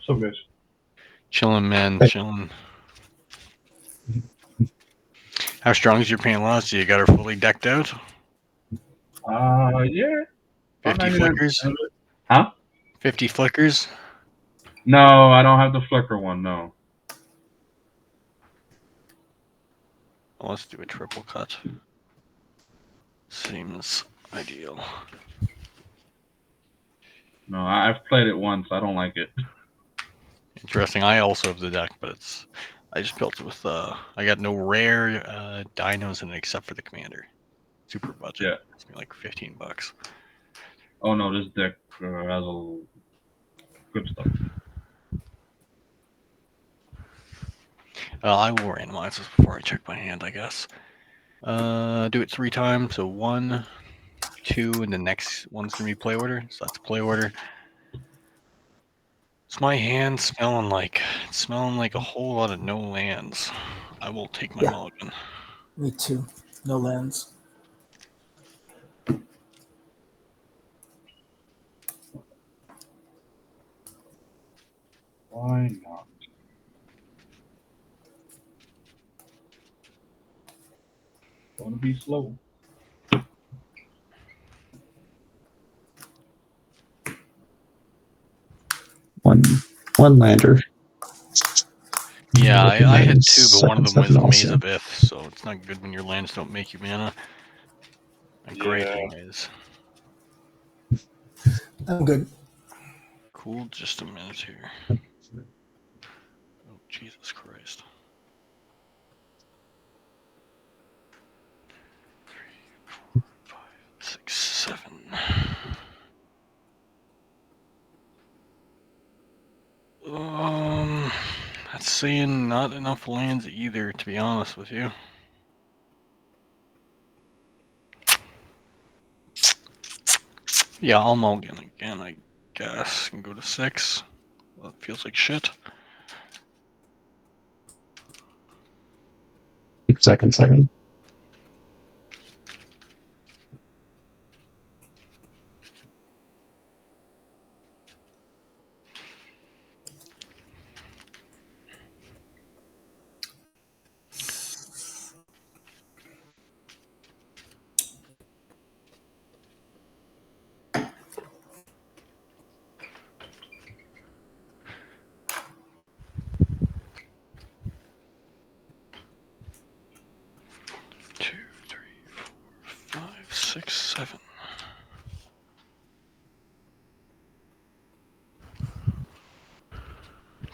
So good. Chilling, man. Chilling. How strong is your Pantlaza? You got her fully decked out? Yeah. 50 flickers? Huh? 50 flickers? No, I don't have the flicker one, no. Well, let's do a triple cut. Seems ideal. No, I've played it once. I don't like it. Interesting. I also have the deck, but it's... I just built it with... I got no rare dinos in it except for the commander. Super budget. Yeah. It's like $15. Oh no, this deck has a good stuff. I will randomize this before I check my hand, I guess. Do it 3 times. So 1, 2, and the next one's gonna be play order. So that's play order. Is my hand smelling like a whole lot of no lands? I will take my mulligan. Me too. No lands. Why not? Gonna be slow. One lander. Yeah, I had 2, but one of them was a Maze also. of Ith, so it's not good when your lands don't make you mana. A great thing is. I'm good. Cool, just a minute here. Oh, Jesus Christ. 3, 4, 5, 6, 7. That's saying not enough lands either, to be honest with you. Yeah, I'll mulligan again, I guess, and go to 6. Well, it feels like shit. Second. Two, 3, 4, 5, 6, 7.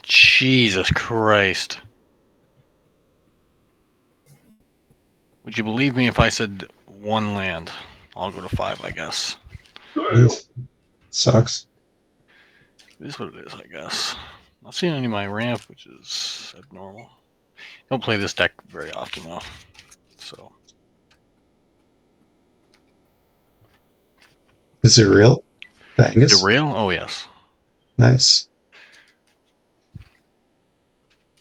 Jesus Christ. Would you believe me if I said 1 land? I'll go to 5, I guess. Sucks. It is what it is, I guess. Not seeing any of my ramp, which is abnormal. Don't play this deck very often, though. So. Is it real? Angus? Is it real? Oh, yes. Nice.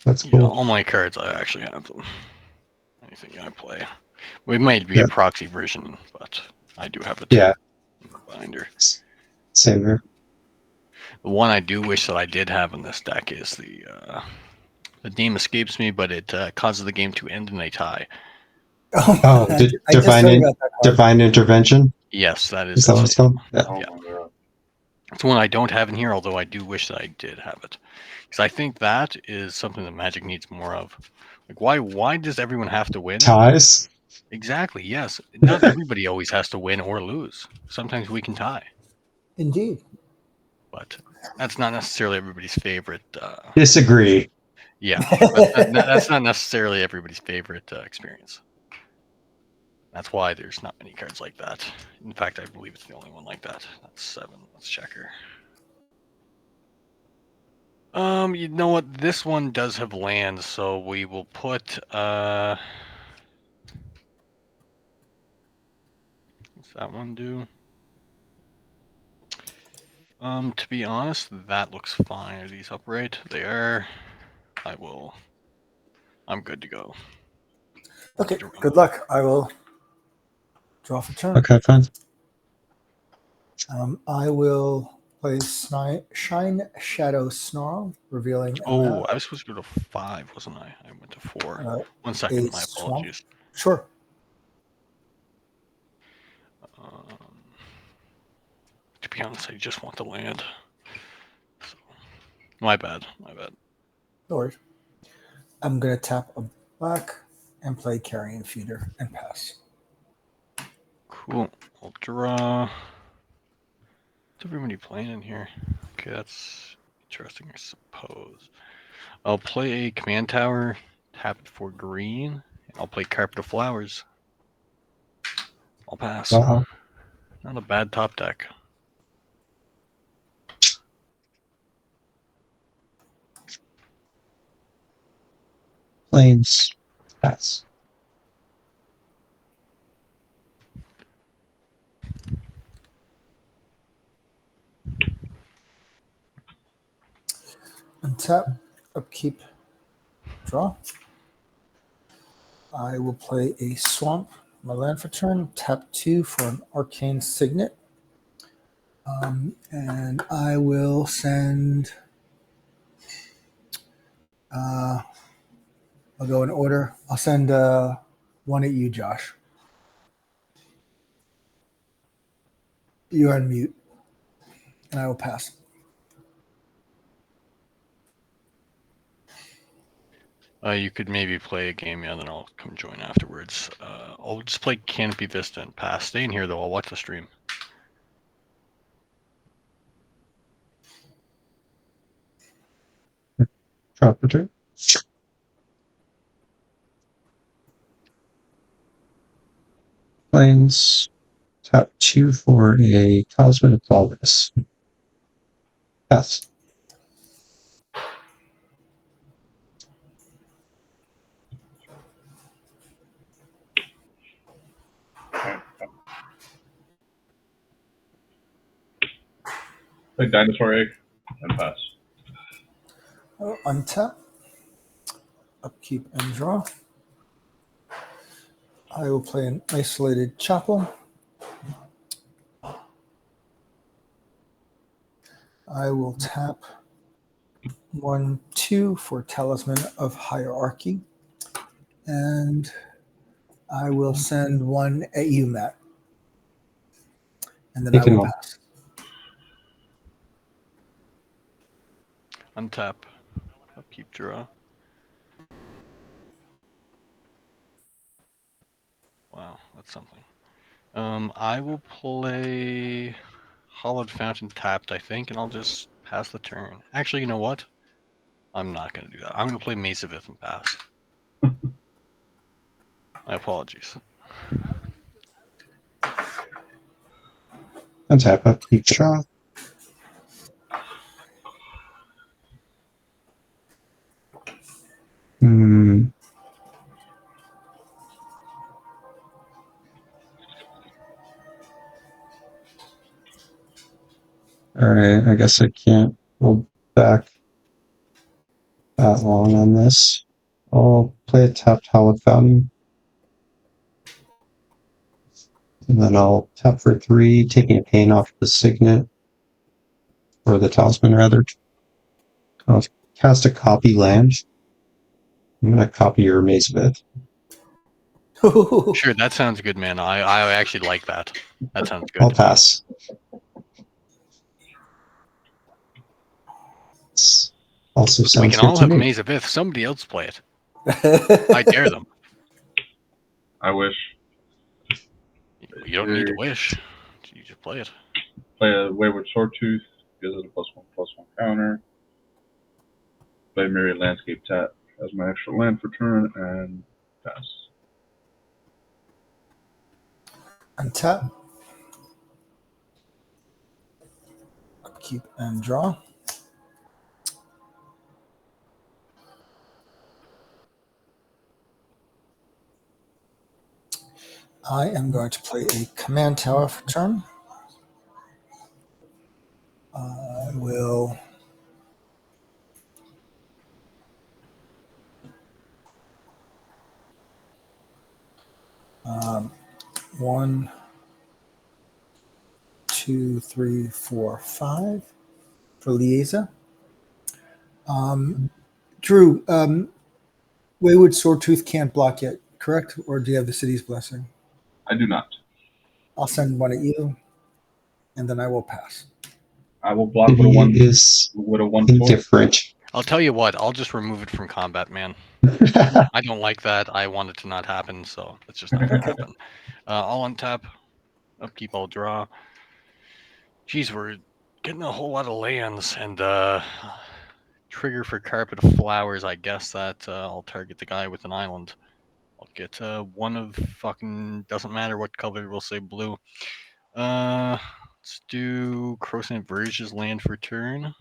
That's cool. Yeah, all my cards, I actually have them. Anything I play. We might be a proxy version, but I do have it in the binder. Same here. The one I do wish that I did have in this deck is the name escapes me, but it causes the game to end in a tie. Divine Intervention? Yes, that is. Is that what it's called? Yeah. It's one I don't have in here, although I do wish that I did have it. Because I think that is something that Magic needs more of. Like, why does everyone have to win? Ties? Exactly, yes. Not everybody always has to win or lose. Sometimes we can tie. Indeed. But that's not necessarily everybody's favorite. Disagree. Yeah, but that's not necessarily everybody's favorite experience. That's why there's not many cards like that. In fact, I believe it's the only one like that. That's 7. Let's check her. You know what? This one does have lands, so we will put what's that one do? To be honest, that looks fine. Are these upright? They are. I'm good to go. Okay, good luck. I will draw for turn. Okay, fine. I will Play Shine Shadow Snarl, revealing Oh, I was supposed to go to 5, wasn't I? I went to 4. 1 second, a my swamp. apologies. Sure. To be honest, I just want the land. So, my bad. No worries. I'm going to tap a black and play Carrion Feeder and pass. Cool. I'll draw. What's everybody playing in here? Okay, that's interesting, I suppose. I'll play a command tower, tap it for green, and I'll play Carpet of Flowers. I'll pass. Wow. Not a bad top deck. Planes. Pass. Untap, upkeep, draw. I will play a swamp, my land for turn, tap 2 for an arcane signet. And I will send. I'll go in order. I'll send one at you, Josh. You're on mute, and I will pass. You could maybe play a game, yeah, then I'll come join afterwards. I'll just play Canopy Vista and pass. Stay in here, though. I'll watch the stream. Drop return. Planes. Tap 2 for a Talisman of Flawless. Pass. Play Dinosaur Egg and pass. Oh, untap, upkeep, and draw. I will play an Isolated Chapel. I will tap 1, 2 for Talisman of Hierarchy. And I will send one at you, Matt. And then I will pass. Untap. Upkeep, draw. Wow, that's something. I will play Hollowed Fountain tapped, I think, and I'll just pass the turn. Actually, you know what? I'm not going to do that. I'm going to play Mace of Ith and pass. My apologies. Untap. Upkeep. Draw. Alright, I guess I can't hold back that long on this. I'll play a tapped Hallowed Fountain. And then I'll tap for 3, taking a pain off the Signet. Or the Talisman, rather. I'll cast a copy land. I'm going to copy your Maze of It. Sure, that sounds good, man. I actually like that. That sounds good. I'll pass. It's also sounds We can good all to have me. Maze of Ith. Somebody else play it. I dare them. I wish. You don't need to wish. You just play it. Play a Wayward Swordtooth, gives it a +1/+1 counter. Play Myriad Landscape tap as my extra land for turn and pass. Untap, upkeep, and draw. I am going to play a Command Tower for turn. I will 2, 3, 4, 5 for Liesa. Drew, Wayward Swordtooth can't block yet, correct? Or do you have the City's Blessing? I do not. I'll send one at you, and then I will pass. I will block with a one. It is With a 1/4. indifferent. I'll tell you what. I'll just remove it from combat, man. I don't like that. I want it to not happen, so it's just not gonna happen. I'll untap, upkeep, I'll draw. Geez, we're getting a whole lot of lands, and trigger for Carpet of Flowers. I guess that I'll target the guy with an island. I'll get one of fucking, doesn't matter what color, we'll say blue. Let's do Crocent Verge's land for turn.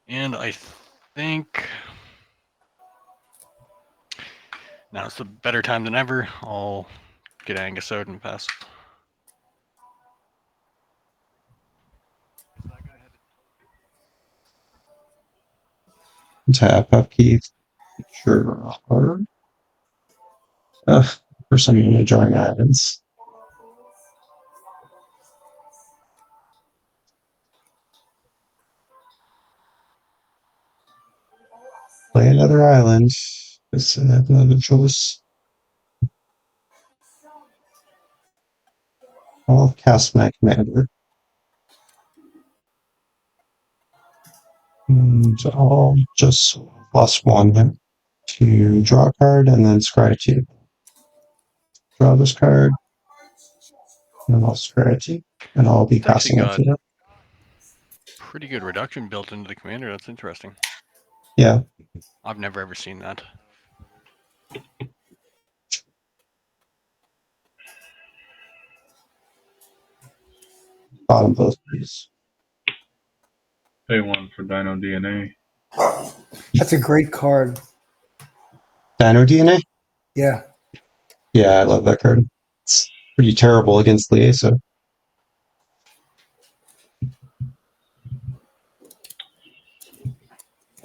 And I think now's the better time than ever. I'll get Angus out and pass. Tap upkeep. Sure. For some unit drawing islands. Play another island. It's another choice. I'll cast my commander. And I'll just +1 to draw a card and then scry 2. Draw this card. And I'll scry 2. And I'll be It's actually passing after that. pretty good reduction built into the commander. That's interesting. Yeah. I've never ever seen that. Bottom both please. Pay 1 for Dino DNA. That's a great card. Dino DNA? Yeah. Yeah, I love that card. It's pretty terrible against Liesa.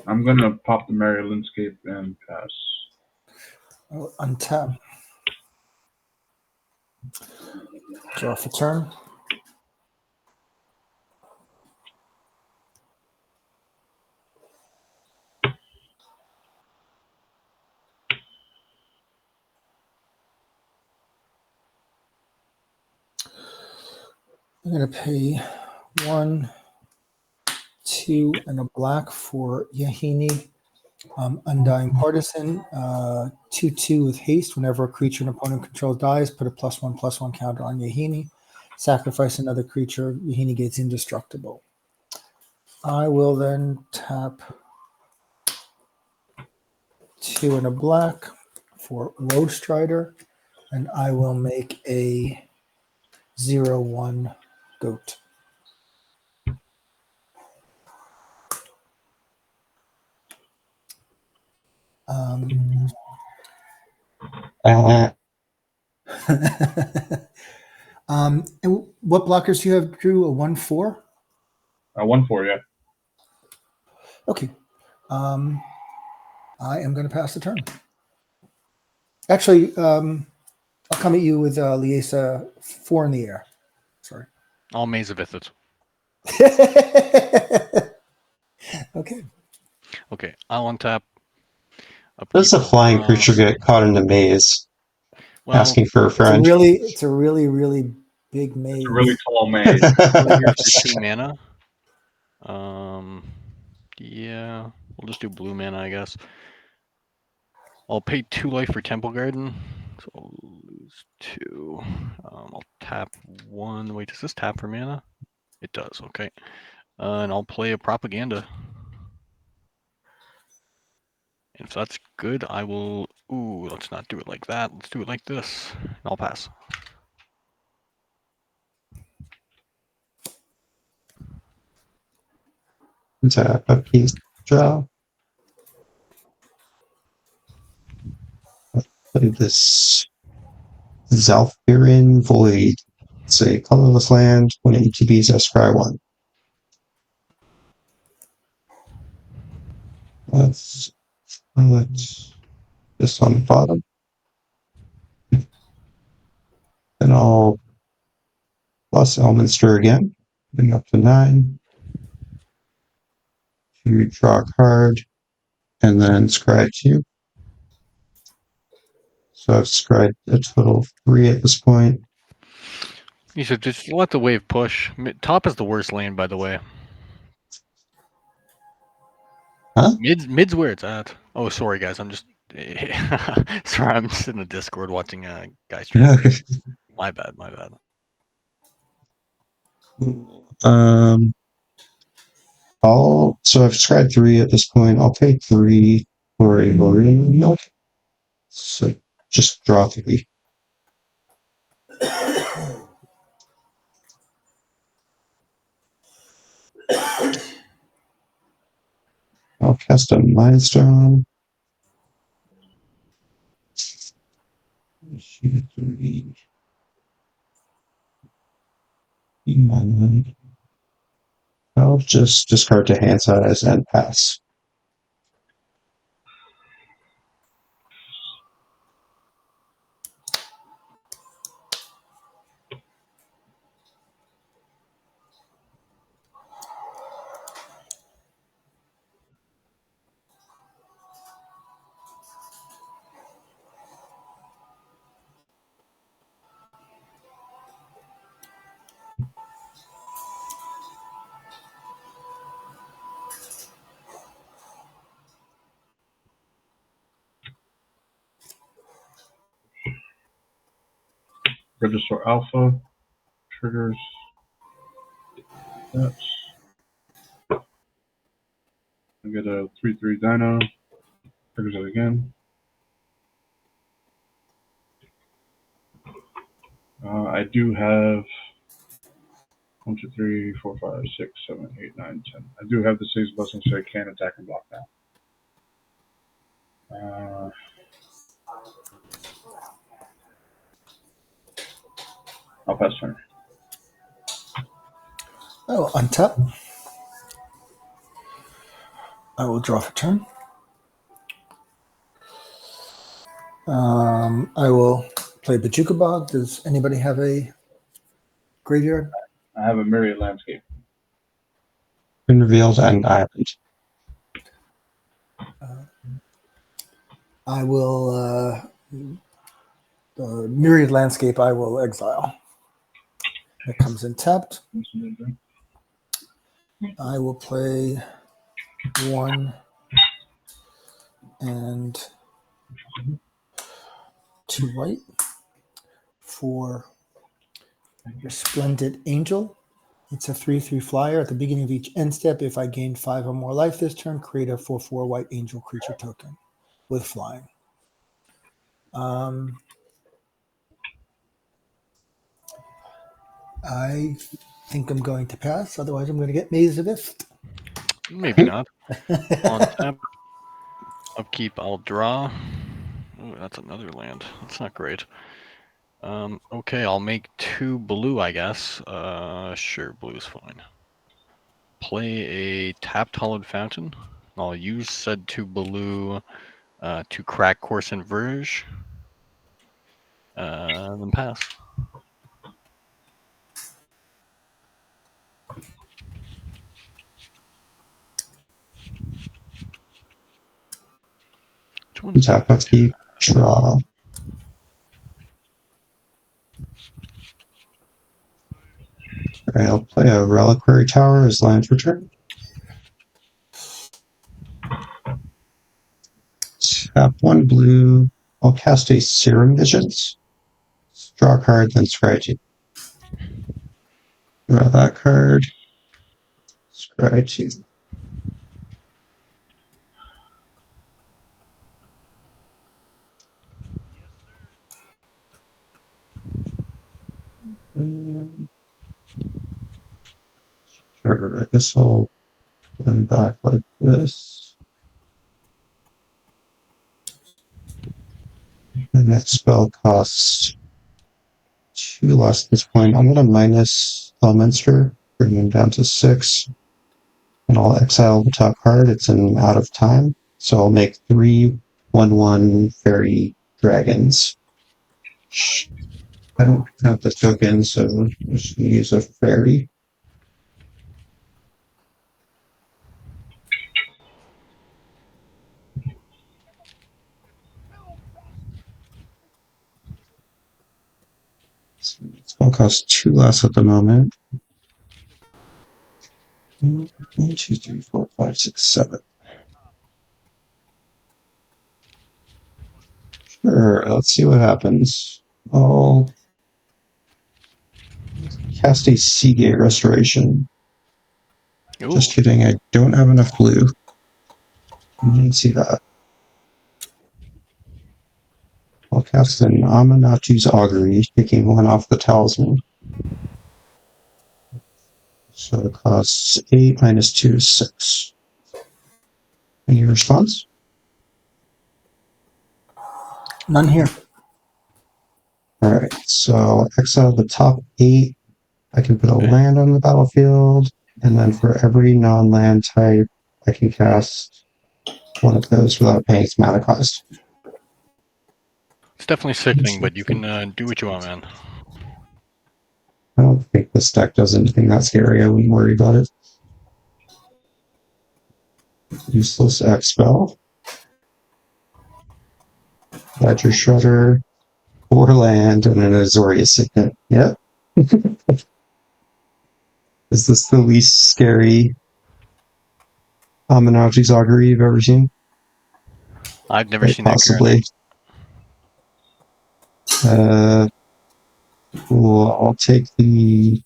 I'm gonna pop the Merry Landscape and pass. I'll untap. Draw for turn. I'm going to pay 1, 2, and a black for Yahini. Undying Partisan, 2/2 with haste. Whenever a creature an opponent controls dies, put a +1/+1 counter on Yahini. Sacrifice another creature. Yahini gets indestructible. I will then tap 2 and a black for Road Strider, and I will make a 0/1 goat. And what blockers do you have, Drew? A 1/4? 1/4, yeah. Okay. I am going to pass the turn. Actually, I'll come at you with Liesa 4 in the air. Sorry. I'll Maze of it. Okay. Okay, I'll untap. Does a flying creature get caught in a maze? Well, Asking for a It's friend. a really big maze. It's a really tall maze. here for 2 mana. Yeah, we'll just do blue mana, I guess. I'll pay 2 life for Temple Garden, so I'll lose 2. I'll tap 1. Wait, does this tap for mana? It does, okay. And I'll play a Propaganda. And if that's good, I will... Ooh, let's not do it like that. Let's do it like this. I'll pass. Tap a piece, draw. Play this Zalfirin Void. It's a colorless land. When it ETBs, I scry 1. Let's put this on the bottom. And I'll plus ELMINSTER again, bring up to 9. You draw a card, and then scry 2. So I've scried a total of 3 at this point. You should just let the wave push. Top is the worst lane, by the way. Huh? Mid's where it's at. Oh, sorry guys, I'm just sorry. I'm just in the Discord watching guys stream. My bad. So I've scried 3 at this point. I'll pay 3 for a Lorraine milk. So just draw 3. I'll cast a Mindstone. Shoot 3. I'll just discard to hand size and pass. Register Alpha. Triggers. That's. I get a 3/3 Dino. Triggers it again. I do have 1, 2, 3, 4, 5, 6, 7, 8, 9, 10. I do have the 6 blessings, so I can attack and block now. I'll pass turn. I will untap. I will draw for turn. I will play Bajuka Bog. Does anybody have a graveyard? I have a Myriad Landscape. Been revealed and island. I will Myriad Landscape. I will exile. It comes in tapped. I will play 1 and 2 white for Resplendent Angel. It's a 3/3 flyer. At the beginning of each end step, if I gain 5 or more life this turn, create a 4/4 white angel creature token with flying. I think I'm going to pass. Otherwise, I'm going to get Maze of Ith. Maybe not. On tap. Upkeep, I'll draw. Ooh, that's another land. That's not great. Okay, I'll make 2 blue, I guess. Sure, blue's fine. Play a tapped Hollowed Fountain. I'll use said 2 blue to crack Course and Verge. Then pass. Tap upkeep, draw. Alright, I'll play a Reliquary Tower as land for turn. Tap 1 blue. I'll cast a Serum Visions. Draw a card, then scry 2. Draw that card. Scry 2. Sure, I guess I'll put them back like this. The next spell costs 2 less at this point. I'm going to minus ELMINSTER, bring them down to 6. And I'll exile the top card. It's an out of time. So I'll make 3 1/1 fairy dragons. I don't have the token, so I'm just gonna use a fairy. So it's gonna cost 2 less at the moment. 1, 2, 3, 4, 5, 6, 7. Sure, let's see what happens. I'll cast a Seagate Restoration. Ooh. Just kidding, I don't have enough blue. You didn't see that. I'll cast an Amanatu's Augury, taking 1 off the talisman. So it costs 8 minus 2 is 6. Any response? None here. Alright, so exile the top 8. I can put a Okay. land on the battlefield, and then for every non-land type, I can cast one of those without paying its mana cost. It's definitely sickening, but you can do what you want, man. I don't think this deck does anything that scary. I wouldn't worry about it. Useless X-Spell. Ledger Shredder. 4 land and an Azorius Signet. Yep. Is this the least scary Amanatu's Augury you've ever seen? I've never Quite seen that possibly. Cool. I'll take the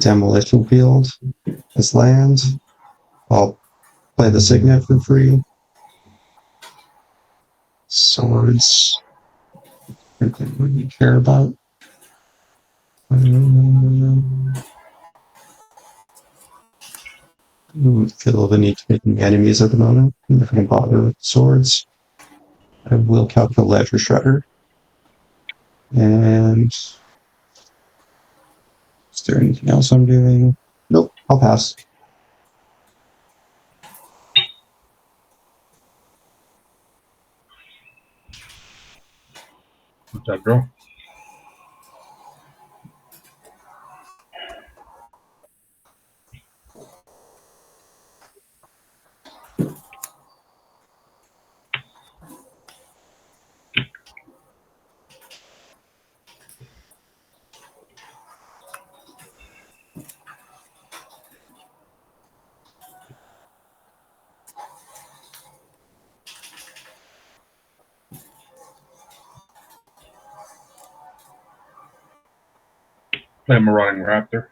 Demolition Field as land. I'll play the Signet for free. Swords. Anything we care about. Feel the need to making enemies at the moment. I'm not going to bother with swords. I will calculate Ledger Shredder. And is there anything else I'm doing? Nope, I'll pass. What's that, bro? Play Marauding Raptor.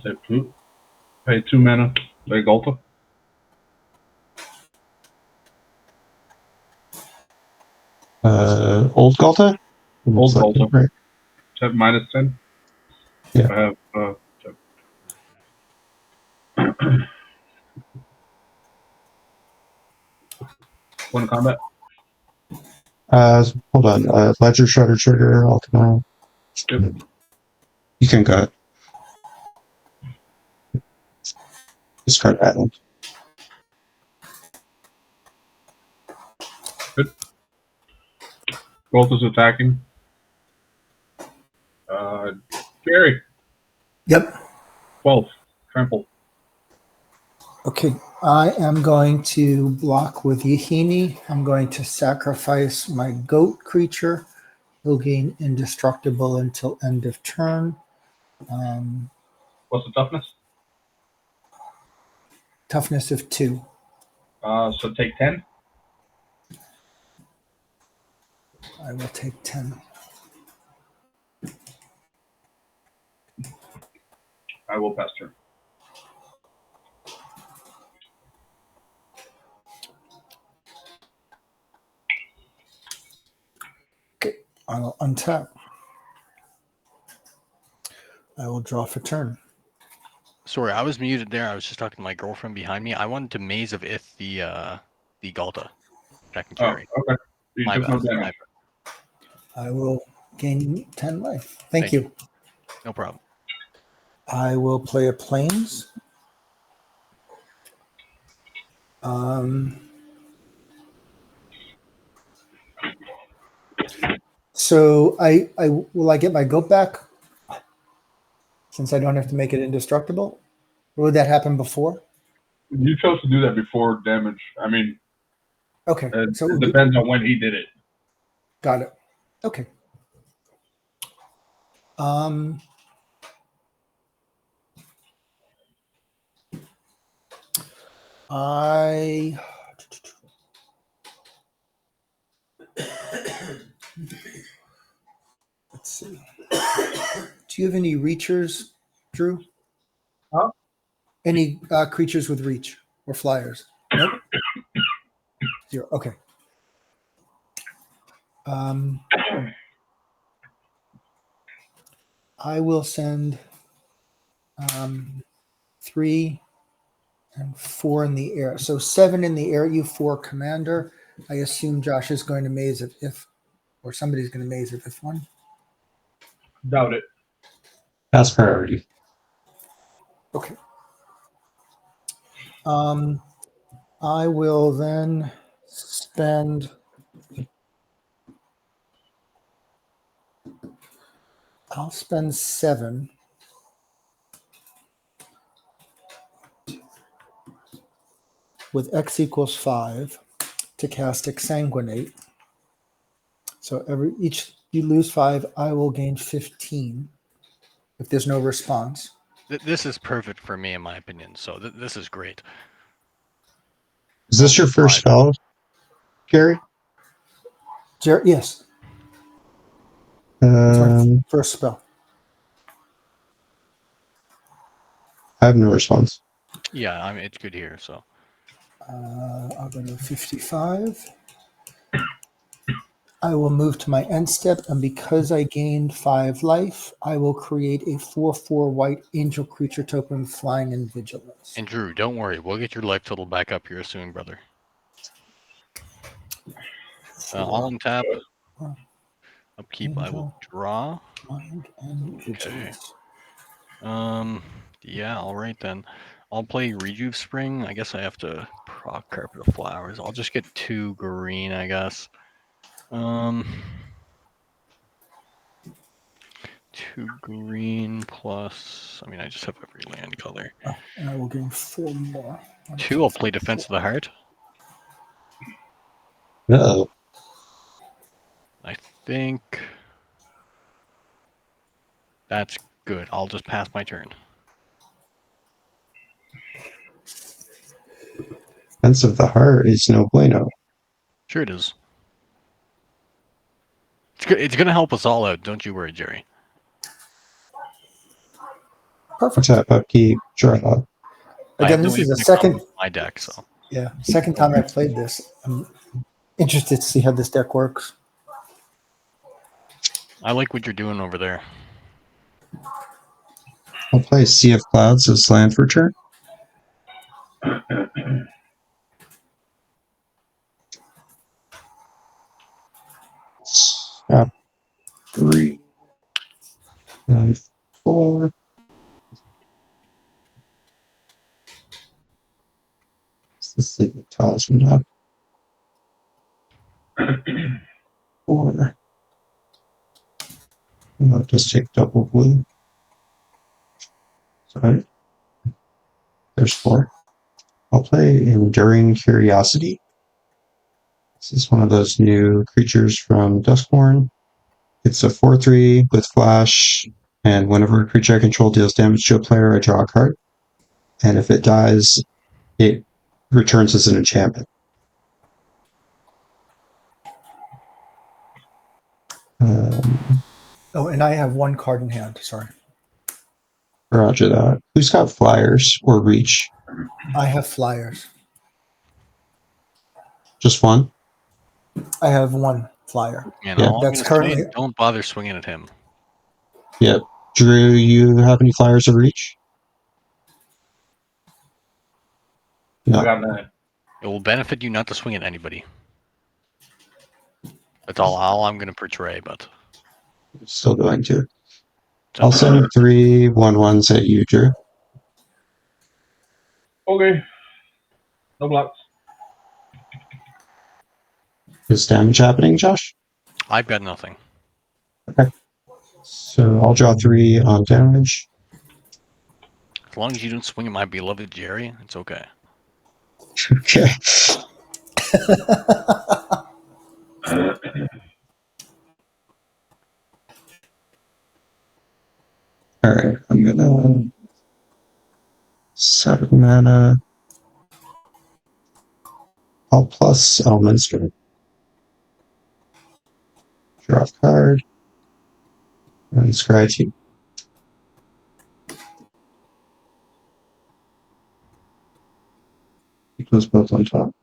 Say Flute. Pay 2 mana. Play Golta. Old Galta? Old Galta. Right. Have minus 10. Yeah. I have one combat. Hold on. Ledger Shredder trigger. I'll come out. Yep. You can go. Discard Island. Good. Golta's attacking. Gary. Yep. 12. Trample. Okay. I am going to block with Yahini. I'm going to sacrifice my goat creature. He'll gain indestructible until end of turn. What's the toughness? Toughness of 2. So take 10. I will take 10. I will pass turn. Okay. I will untap. I will draw for turn. Sorry, I was muted there. I was just talking to my girlfriend behind me. I wanted to Maze of Ith the Galta. Jack and Oh, carry. okay. You My took bad. no damage. I will gain 10 life. Thank you. No problem. I will play a plains. So will I get my goat back since I don't have to make it indestructible? Or would that happen before? You chose to do that before damage. I mean, Okay, so it depends on when he did it. got it. Okay. Let's see. Do you have any reachers, Drew? Huh? Any creatures with reach or flyers? Nope. 0. Okay. I will send 3 and 4 in the air. So 7 in the air, you 4 commander. I assume Josh is going to maze it or somebody's going to maze it if one. Doubt it. Pass priority. Okay. I will then spend. I'll spend 7. With X equals 5 to cast Exsanguinate. So each you lose 5, I will gain 15 if there's no response. This is perfect for me, in my opinion. So this is great. Is this your first spell, Gary? Yes. It's my first spell. I have no response. Yeah, I mean, it's good here, so. I'll go to 55. I will move to my end step, and because I gained 5 life, I will create a 4/4 white angel creature token with flying and vigilance. And Drew, don't worry, we'll get your life total back up here soon, brother. I'll untap. Upkeep, I will draw. Mind and vigilance. Yeah, all right then. I'll play Rejuve Spring. I guess I have to proc Carpet of Flowers. I'll just get 2 green, I guess. 2 green plus. I mean, I just have every land color. Oh, and I will gain 4 more. 2. I'll play Defense of the Heart. No. I think that's good. I'll just pass my turn. Defense of the Heart is no bueno. Sure it is. It's going to help us all out. Don't you worry, Jerry. Perfect. Tap, upkeep, draw. Again, this is the second. My deck, so. Yeah, second time I played this. I'm interested to see how this deck works. I like what you're doing over there. I'll play Sea of Clouds as land for turn. Tap 3, 9, 4. Let's see the talisman up. 4. And I'll just take double blue. Sorry. There's 4. I'll play Enduring Curiosity. This is one of those new creatures from Duskborn. It's a 4/3 with flash, and whenever a creature I control deals damage to a player, I draw a card. And if it dies, it returns as an enchantment. And I have 1 card in hand. Sorry. Roger that. Who's got flyers or reach? I have flyers. Just one? I have 1 flyer. And Yeah. all That's I'm gonna currently. say, don't bother swinging at him. Yep. Drew, you have any flyers or reach? No. I got 9. It will benefit you not to swing at anybody. That's all I'm going to portray, but... Still going to. I'll send 3 1/1s at you, Drew. Okay. No blocks. Is damage happening, Josh? I've got nothing. So I'll draw 3 on damage. As long as you don't swing at my beloved Jerry, it's okay. Okay. Alright, I'm gonna 7 mana. I'll plus ELMINSTER. Draw a card. And scry 2. Keep those both on top.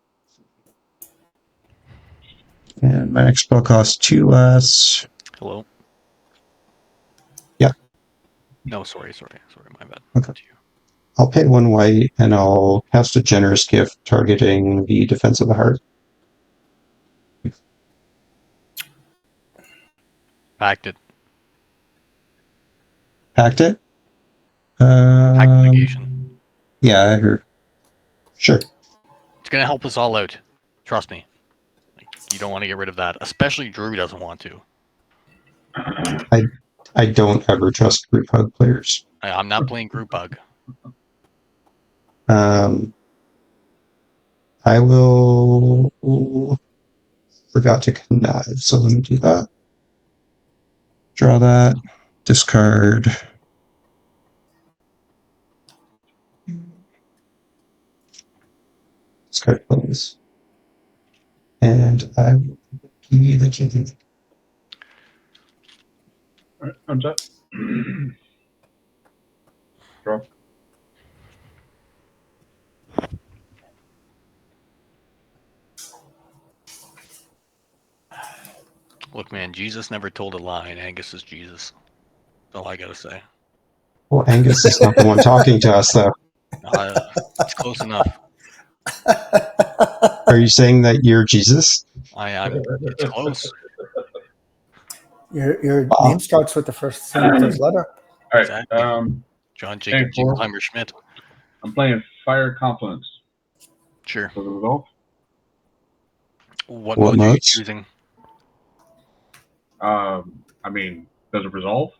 And my next spell costs 2 less. Hello? Yeah. No, sorry, my bad. Okay. To you. I'll pay 1 white and I'll cast a generous gift targeting the Defense of the Heart. Packed it. Packed it? Packed the negation. Yeah, I heard. Sure. It's gonna help us all out. Trust me. Like, you don't want to get rid of that, especially Drew doesn't want to. I don't ever trust group hug players. I'm not playing group bug. I will. Forgot to connive, so let me do that. Draw that. Discard. Discard plays. And I will be the king. Alright, untap. Draw. Look, man, Jesus never told a lie, and Angus is Jesus. That's all I gotta say. Well, Angus is not the one talking to us, though. It's close enough. Are you saying that you're Jesus? It's close. Your Wow. name starts with the first first letter. Alright, Exactly. John Jacob Hey, four. Jingleheimer Schmidt. I'm playing Fire Confluence. Sure. For the resolve. What What mode are you modes? choosing? I mean, does it resolve?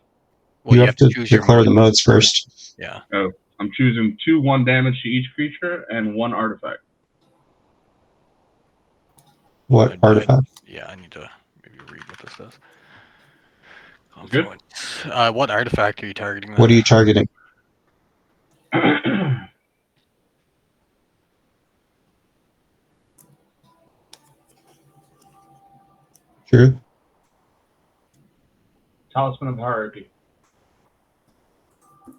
Well, You have to choose your declare mode. the modes first. Yeah. Oh, I'm choosing 2/1 damage to each creature and 1 artifact. What artifact? Yeah, I need to maybe read what this does. Good. What artifact are you targeting then? What are you targeting? Drew? Talisman of Hierarchy.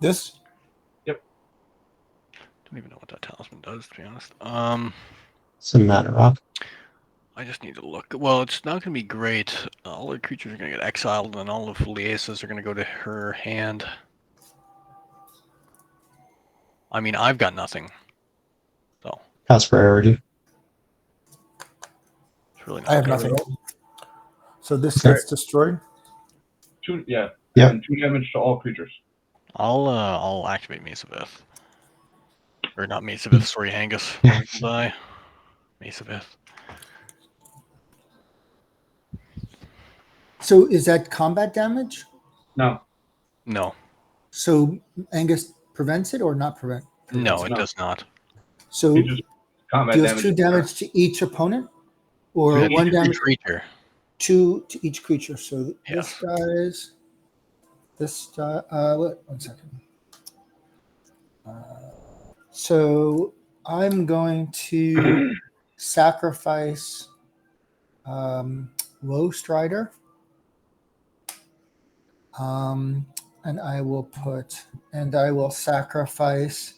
This? Don't even know what that talisman does, to be honest. It's a mana rock. I just need to look. Well, it's not going to be great. All the creatures are going to get exiled, and all of Liesas are going to go to her hand. I mean, I've got nothing. So, Pass priority. it's really not I have good. nothing. So this Okay. gets destroyed. 2, yeah. Yeah. And 2 damage to all creatures. I'll activate Mesavith. Or not Mesavith, sorry, Angus. Yeah. Die. Mesavith. So is that combat damage? No. No. So Angus prevents it or not prevent? No, it No. does not. So You just combat deals damage. 2 damage to each opponent, or Each 1 damage creature. 2 to each creature. So Yes. this guy. What? 1 second. So I'm going to sacrifice Low Strider. And I will sacrifice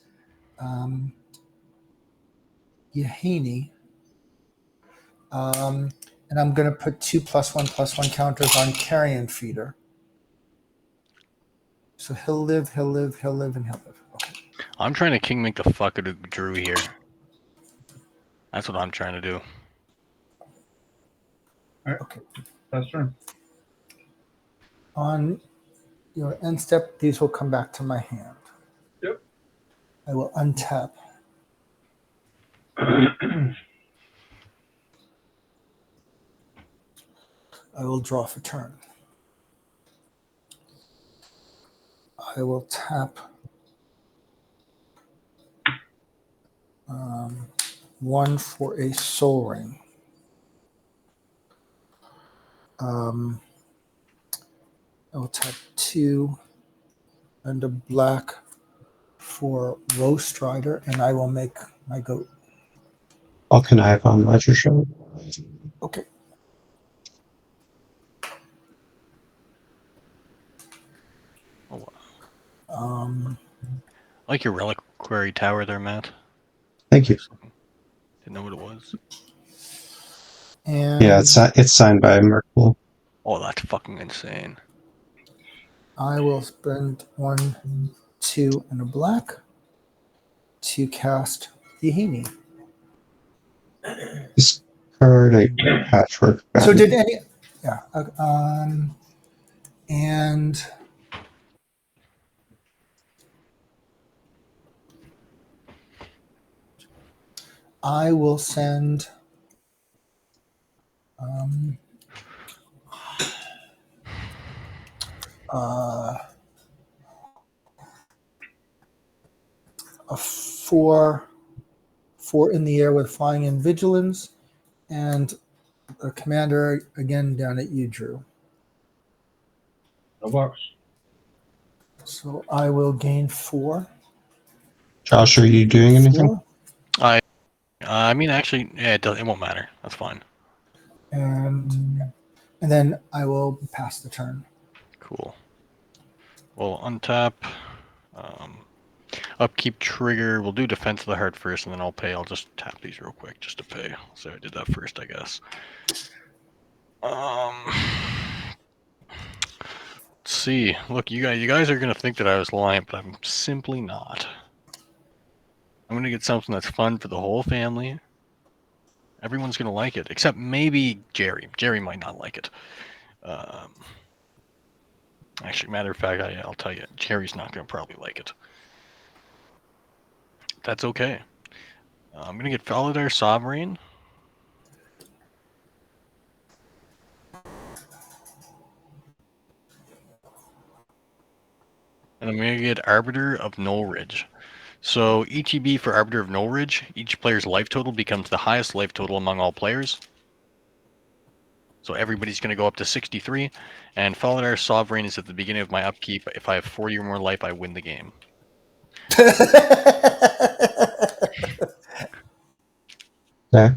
Yahini. And I'm going to put 2 +1/+1 counters on Carrion Feeder. So he'll live, and he'll live. Okay. I'm trying to king make the fuck out of Drew here. That's what I'm trying to do. Okay. That's turn. On your end step, these will come back to my hand. Yep. I will untap. I will draw for turn. I will tap 1 for a Soul Ring. I will tap 2 and a black for Roast Rider, and I will make my goat. I'll connive on Ledger Shredder. Okay. Oh, wow. I I like your reliquary tower there, Matt. Thank you. Didn't know what it was. And Yeah, it's signed by Merkle. Oh, that's fucking insane. I will spend 1, 2, and a black to cast Yahini. Discard a patchwork. So banner. did any? Yeah. And I will send. A 4 in the air with flying and vigilance, and a commander again down at you, Drew. No box. So I will gain 4. Josh, are you doing anything? 4, I mean, actually, yeah, it won't matter. That's fine. and then I will pass the turn. Cool. We'll untap. Upkeep trigger. We'll do Defense of the Heart first, and then I'll pay. I'll just tap these real quick just to pay. So I did that first, I guess. Let's see. Look, you guys are gonna think that I was lying, but I'm simply not. I'm gonna get something that's fun for the whole family. Everyone's gonna like it, except maybe Jerry. Jerry might not like it. Actually, matter of fact, I'll tell you, Jerry's not gonna probably like it. That's okay. I'm gonna get Validar Sovereign. And I'm gonna get Arbiter of Null Ridge. So ETB for Arbiter of Null Ridge, each player's life total becomes the highest life total among all players. So everybody's going to go up to 63, and Validar Sovereign is at the beginning of my upkeep. If I have 40 or more life, I win the game. Okay.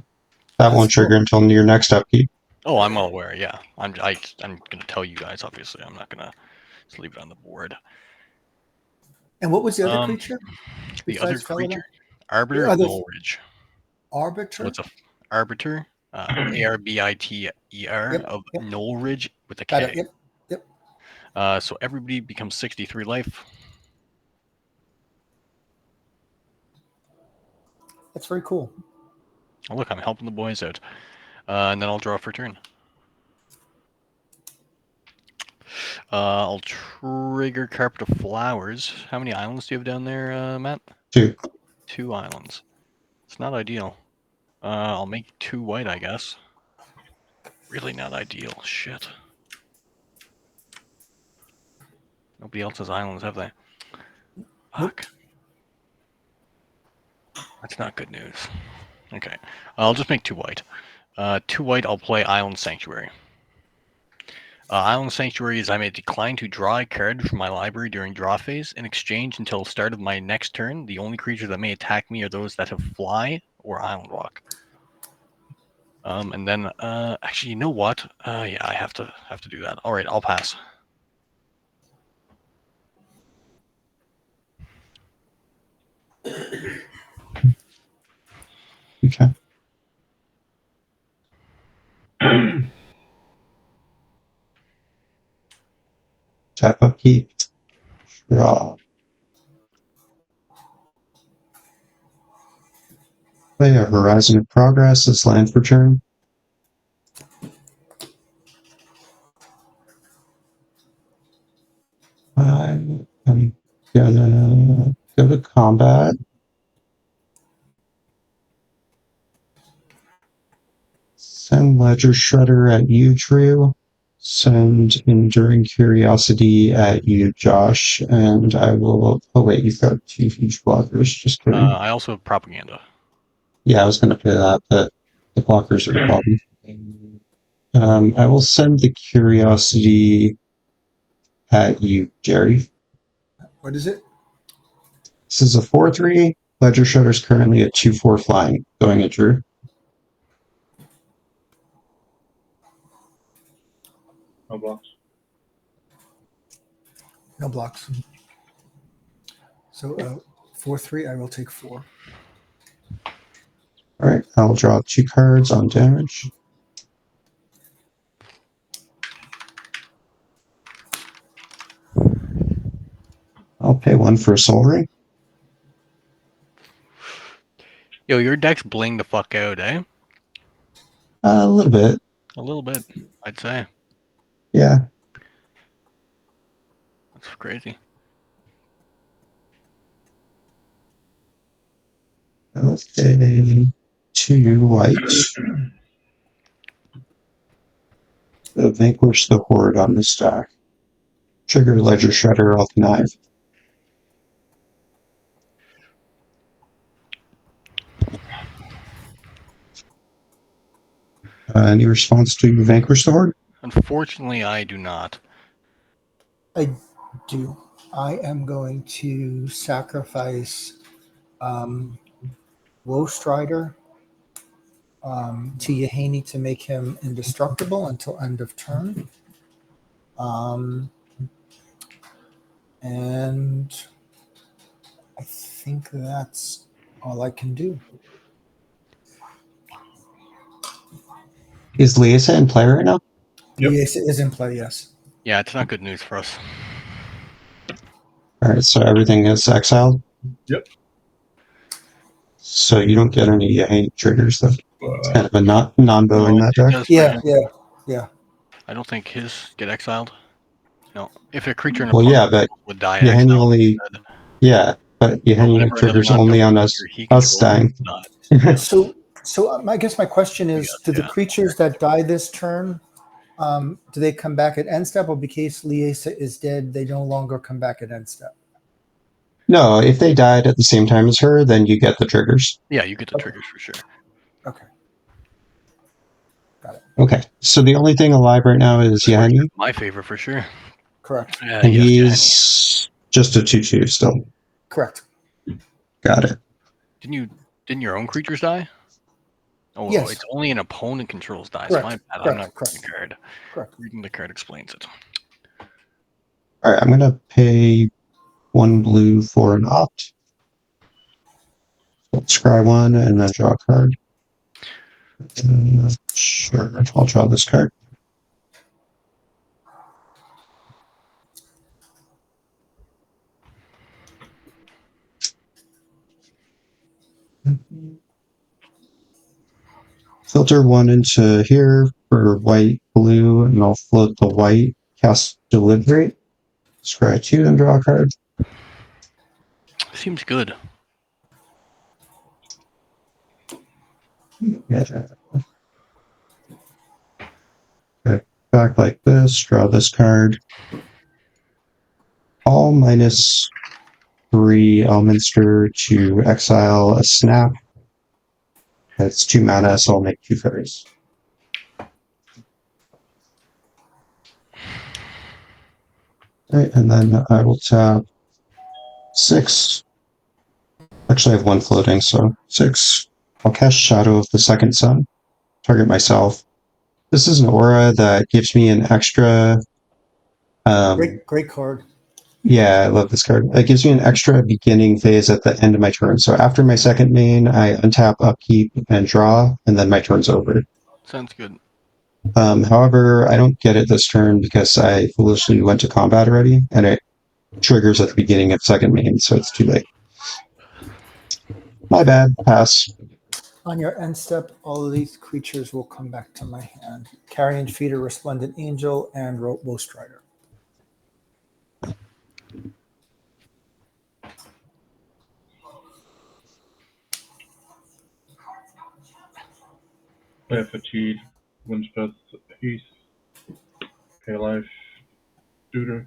That won't trigger until your next upkeep. Oh, I'm well aware. Yeah, I'm going to tell you guys. Obviously, I'm not going to just leave it on the board. And what was the other creature? The other besides Validar? creature, Arbiter of Null Ridge. Arbiter? So it's a Arbiter, Arbiter Yep, of yep. Null Ridge with a Got K. it. Yep. So everybody becomes 63 life. That's very cool. Oh, look, I'm helping the boys out. And then I'll draw for turn. I'll trigger Carpet of Flowers. How many islands do you have down there, Matt? 2. 2 islands. It's not ideal. I'll make 2 white, I guess. Really not ideal. Shit. Nobody else has islands, have they? Fuck. That's not good news. Okay. I'll just make 2 white. 2 white, I'll play Island Sanctuary. Island Sanctuary is I may decline to draw a card from my library during draw phase. In exchange, until the start of my next turn, the only creatures that may attack me are those that have Fly or Island Walk. And then, actually, you know what? Yeah, I have to do that. All right, I'll pass. Okay. Tap upkeep. Draw. Play a Horizon of Progress as land for turn. I'm gonna go to combat. Send Ledger Shredder at you, Drew. send Enduring Curiosity at you, Josh, and I will. Oh wait, you've got 2 huge blockers. Just kidding. I also have propaganda. Yeah, I was going to play that, but the blockers are the problem. I will send the Curiosity at you, Jerry. What is it? This is a 4/3. Ledger Shudder's currently at 2/4 flying, going at Drew. No blocks. No blocks. So 4/3. I will take 4. Alright, I'll draw 2 cards on damage. I'll pay 1 for a Soul Ring. Yo, your deck's bling the fuck out, eh? A little bit, A little bit, I'd say. yeah. That's crazy. Okay, 2 white. Vanquish the Horde on the stack. Trigger Ledger Shredder, I'll connive. Any response to Vanquish the Horde? Unfortunately, I do not. I do. I am going to sacrifice Woe Strider to Yahaney to make him indestructible until end of turn. And I think that's all I can do. Is Liesa in play right now? Yep. Yes, it is in play, yes. Yeah, it's not good news for us. Alright, so everything is exiled? Yep. So you don't get any Yahaney triggers, though. It's kind of a non-bow in No, that it deck. does for Yeah. I don't think his get exiled. No, if a creature in Well, yeah, opponent's but would die Yahaney exiled only... instead. Yeah, but Or Yahaney whenever another triggers non-token only on creature he us controls dying. dies. So I guess my question is, do the Yeah. creatures that die this turn, do they come back at end step, or because Liesa is dead, they no longer come back at end step? No, if they died at the same time as her, then you get the triggers. Yeah, you get the Okay. triggers for sure. Okay. Okay, so the only thing alive right now is Yahaney, My favorite for sure. Correct. and Yes, Yahaney. he's just a 2/2 still. Correct. Got it. Didn't your own creatures die? Oh, Yes. it's only an opponent controls dies. Correct. My bad. I'm Correct. not Correct. reading the card. Correct. Reading the card explains it. Alright, I'm going to pay 1 blue for an opt. So scry 1 and then draw a card. Sure, I'll draw this card. Filter 1 into here for white, blue, and I'll float the white, cast Deliberate. Scry 2 and draw a card. Seems good. Yeah. Okay, back like this, draw this card. All -3 ELMINSTER to exile a snap. That's 2 mana, so I'll make 2 fairies. Okay, and then I will tap 6. Actually, I have 1 floating, so 6. I'll cast Shadow of the Second Sun. Target myself. This is an aura that gives me an extra... Great card. Yeah, I love this card. It gives me an extra beginning phase at the end of my turn. So after my second main, I untap, upkeep, and draw, and then my turn's over. Sounds good. However, I don't get it this turn because I foolishly went to combat already, and it triggers at the beginning of second main, so it's too late. My bad. Pass. On your end step, all of these creatures will come back to my hand. Carrion Feeder, Resplendent Angel, and Woe Strider. Play a Fatigue, Windspeth, Heath. Pay life. Tutor.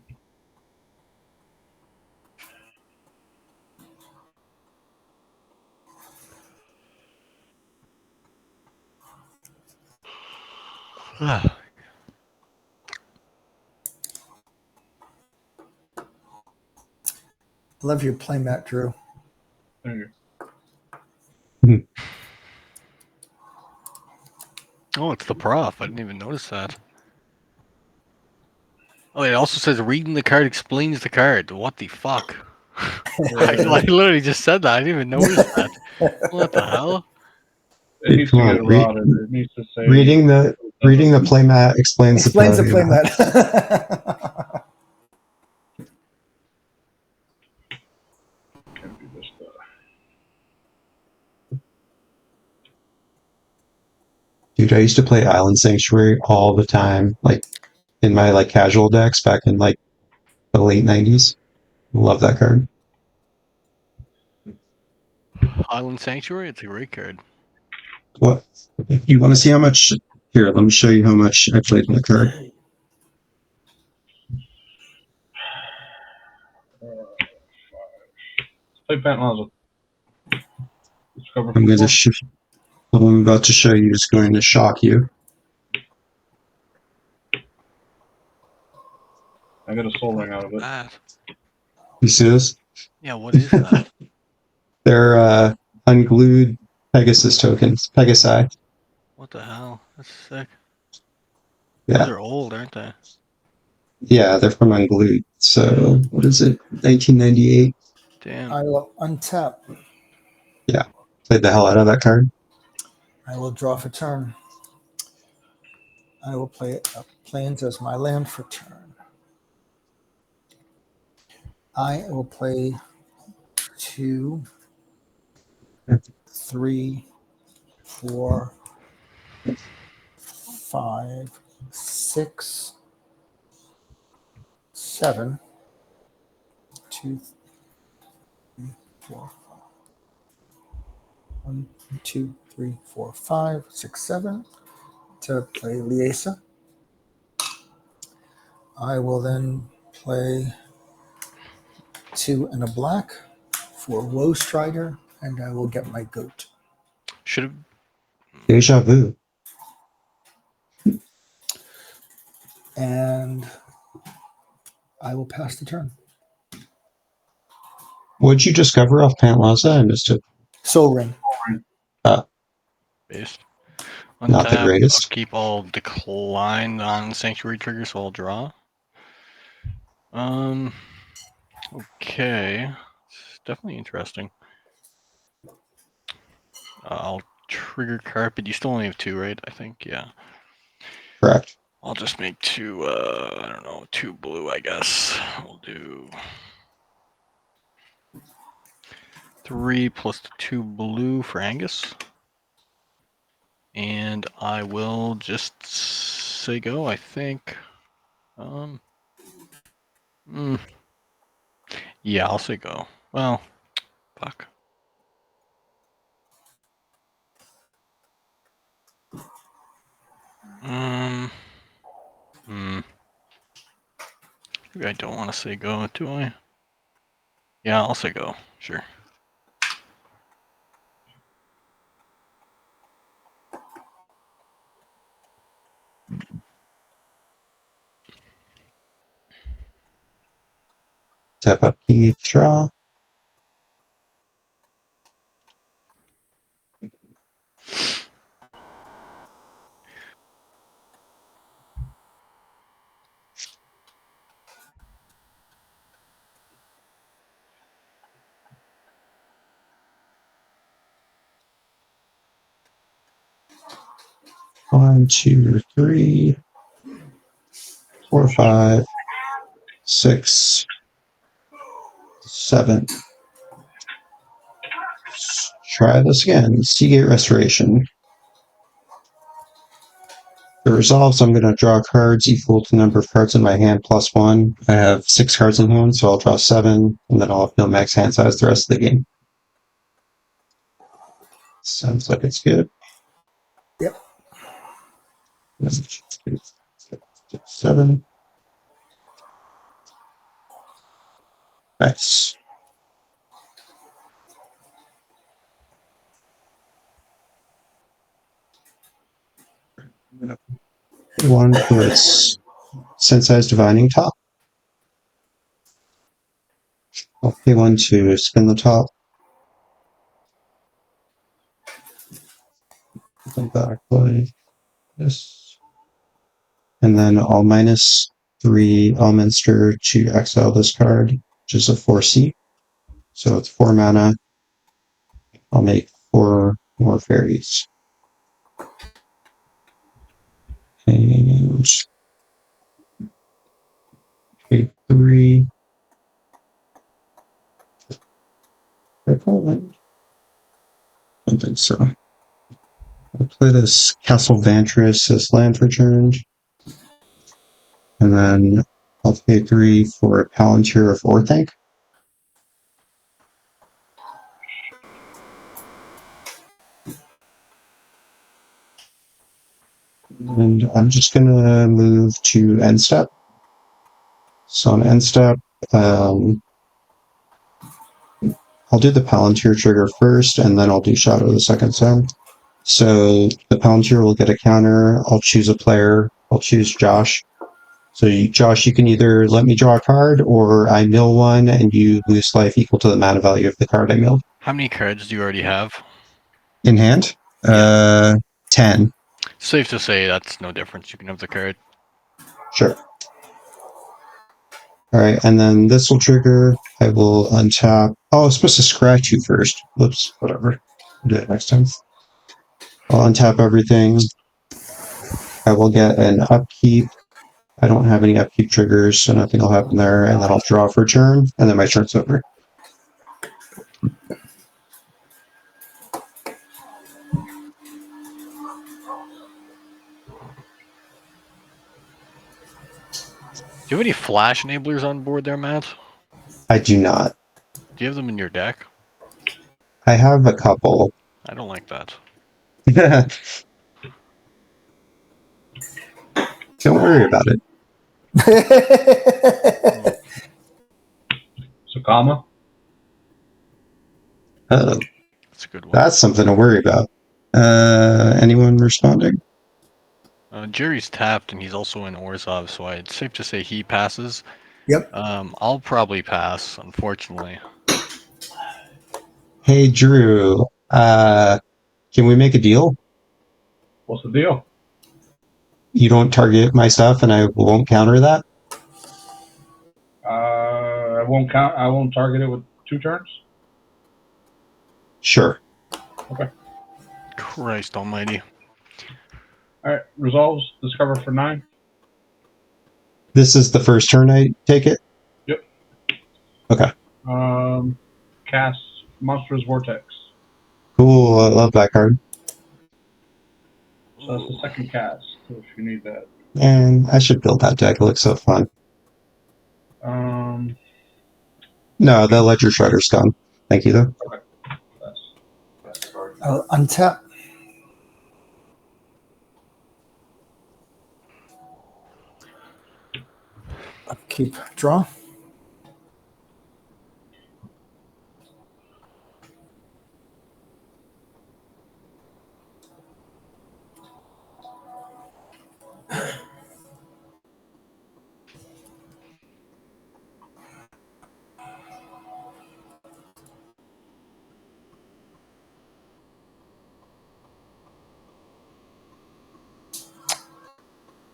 Love your playmat, Drew. There you Oh, it's the prof. I didn't even notice that. Oh, it also says reading the card explains the card. What the fuck? I literally just said that. I didn't even notice that. What the hell? It needs Come to on, get eroded. It needs to say. reading the playmat explains Explains the the playmat. playmat. Can't be this bad. Dude, I used to play Island Sanctuary all the time, like in my like casual decks back in like the late 90s. Love that card. Island Sanctuary? It's a great card. What? If you want to see how much, here, let me show you how much I played in the card. Play Pantlaza. Discover I'm going for to what I'm about to show you is going to shock you. I got a soul ring out of it. That. You see this? Yeah, what is that? They're unglued Pegasus tokens. Pegasi. What the hell? That's sick. Yeah. They're old, aren't they? Yeah, they're from Unglued. So, what is it? 1998? Damn. I will untap. Yeah. Played the hell out of that card. I will draw for turn. I will play plains as my land for turn. I will play 2, 3, 4, 5, 6, 7. 2, 3, 4, 1, 2, 3, 4, 5, 6, 7 to play Liesa. I will then play 2 and a black for Woe Strider, and I will get my goat. Should have. Deja vu. And I will pass the turn. What'd you discover off Pantlaza? I missed it. Soul Ring. Based. Not the Untap, greatest. keep all decline on Sanctuary triggers, so I'll draw. Okay. It's definitely interesting. I'll trigger carpet. You still only have 2, right? I think, yeah. Correct. I'll just make 2, I don't know, 2 blue, I guess. We'll do 3 plus 2 blue for Angus. And I will just say go, I think. Yeah, I'll say go. Well, fuck. Maybe I don't want to say go, do I? Yeah, I'll say go. Sure. Tap up key, draw. One, 2, 3, 4, 5, 6, 7. Let's try this again. Seagate Restoration. The resolves, I'm going to draw cards equal to the number of cards in my hand plus 1. I have 6 cards in hand, so I'll draw 7, and then I'll have no max hand size the rest of the game. Sounds like it's good. Yep. 7. Nice. One for its Sensei's Divining top. I'll pay one to spin the top. Come back like this. And then I'll -3 ELMINSTER to exile this card, which is a 4C. So it's 4 mana. I'll make 4 more fairies. And pay 3. I don't think so. I'll play this Castle Vantress as land returned. And then I'll pay 3 for a Palantir of Orthanc. And I'm just going to move to end step. So on end step, I'll do the Palantir trigger first, and then I'll do Shadow the second time. So the Palantir will get a counter. I'll choose a player. I'll choose Josh. So Josh, you can either let me draw a card, or I mill one, and you lose life equal to the mana value of the card I milled. How many cards do you already have? In hand? 10. Safe to say that's no difference. You can have the card. Sure. Alright, and then this will trigger. I will untap. Oh, I was supposed to scratch you first. Whoops, whatever. I'll do it next time. I'll untap everything. I will get an upkeep. I don't have any upkeep triggers, so nothing will happen there. And then I'll draw for turn, and then my turn's over. Do you have any flash enablers on board there, Matt? I do not. Do you have them in your deck? I have a couple. I don't like that. Don't worry about it. Sakama? Oh, That's a good one. that's something to worry about. Anyone responding? Jerry's tapped, and he's also in Orzhov, so it's safe to say he passes. Yep. I'll probably pass, unfortunately. Hey, Drew. Can we make a deal? What's the deal? You don't target my stuff, and I won't counter that? I won't count. I won't target it with 2 turns. Sure. Okay. Christ almighty. All right. Resolves. Discover for 9. This is the first turn I take it? Yep. Okay. Cast Monstrous Vortex. Cool. I love that card. So that's the second cast. So if you need that. And I should build that deck. It looks so fun. No, the Ledger Shredder's gone. Thank you, though. Okay. That's card. I'll untap. Keep draw.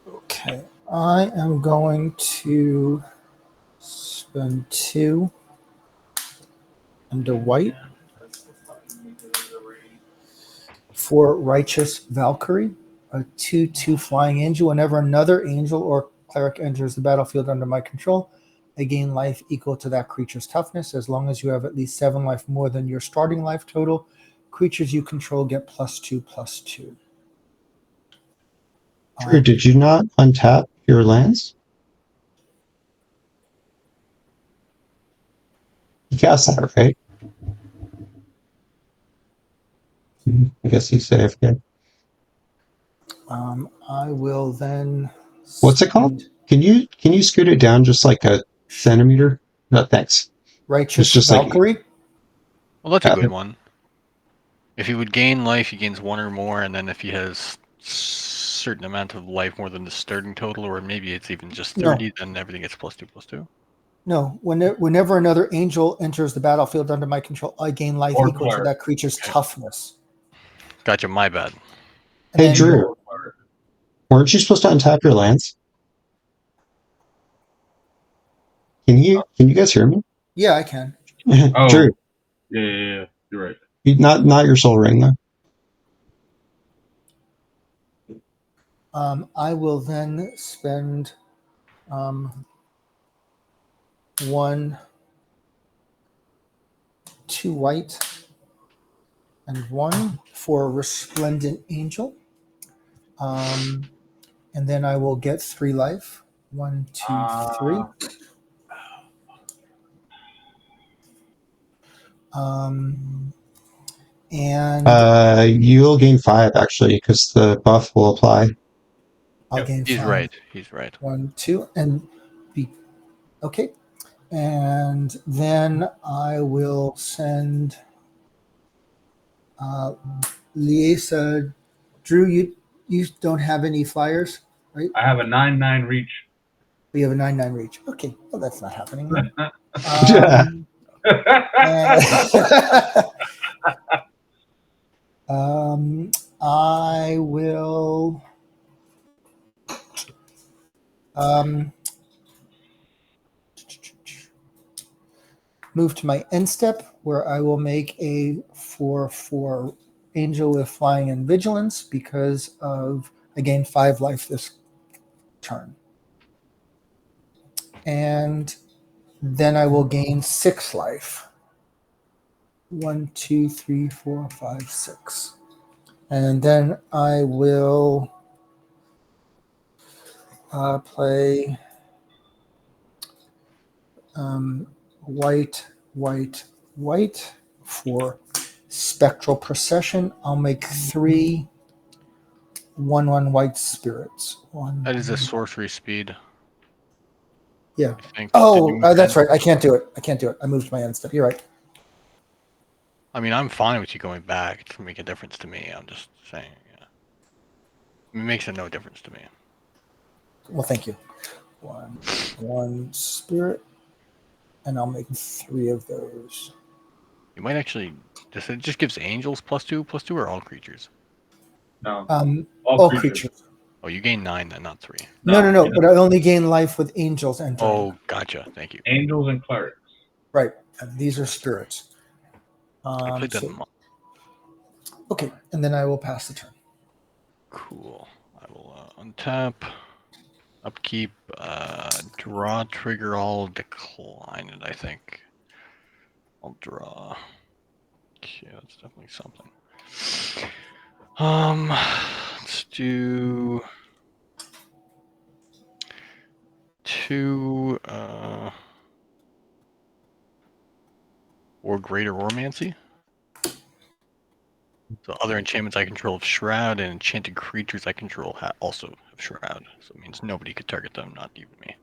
Okay, I am going to spend 2 into white for Righteous Valkyrie, a 2/2 flying angel. Whenever another angel or cleric enters the battlefield under my control, I gain life equal to that creature's toughness. As long as you have at least 7 life more than your starting life total, creatures you control get +2/+2. Drew, did you not untap your lands? You cast that, right? I guess he's AFK. I will then. What's it called? Can you scoot it down just like a centimeter? No, thanks. Righteous just like- Valkyrie. Well, that's a Yeah. good one. If he would gain life, he gains 1 or more, and then if he has certain amount of life more than the starting total, or maybe it's even just No. 30, then everything gets +2/+2. No, whenever another angel enters the battlefield under my control, I gain life Or equal to cleric. that creature's Okay. toughness. Gotcha, my bad. And Hey, then- Drew, weren't you supposed to untap your lands? Can you guys hear me? Yeah, I can. Oh. Drew, Yeah. You're right. not your soul ring though. I will then spend 1, 2 white, and 1 for a Resplendent Angel. And then I will get 3 life. 1, 2, 3. And You'll gain 5 actually, because the buff will apply. I'll gain 5. He's right. He's right. 1, 2, and be okay. And then I will send Liesa. Drew, you don't have any flyers, right? I have a 9/9 reach. We have a 9/9 reach. Okay, well that's not happening. Then. Yeah. I will move to my end step, where I will make a 4/4 angel with flying and vigilance because of I gain 5 life this turn. And then I will gain 6 life. 1, 2, 3, 4, 5, 6. And then I will play white, white, white for Spectral Procession. I'll make 3 1/1 white spirits. That is a sorcery speed. Yeah. I think. Oh, Did you that's add- right. I can't do it. I moved my end step. You're right. I mean, I'm fine with you going back. It doesn't make a difference to me. I'm just saying. Yeah. It makes no difference to me. Well, thank you. 1 spirit, and I'll make 3 of those. You might actually. It just gives angels +2/+2, or all creatures? No. All creatures. Oh, you gain 9 then, not 3. No. But I only gain life with angels entering. Oh, gotcha. Thank you. Angels and clerics. Right. And these are spirits. I played that So- in Mo- okay, and then I will pass the turn. Cool. I will untap, upkeep, draw trigger. I'll decline it, I think. I'll draw. Okay, that's definitely something. Let's do 2 or greater Romancy. So other enchantments I control have Shroud, and enchanted creatures I control also have Shroud. So it means nobody could target them, not even me.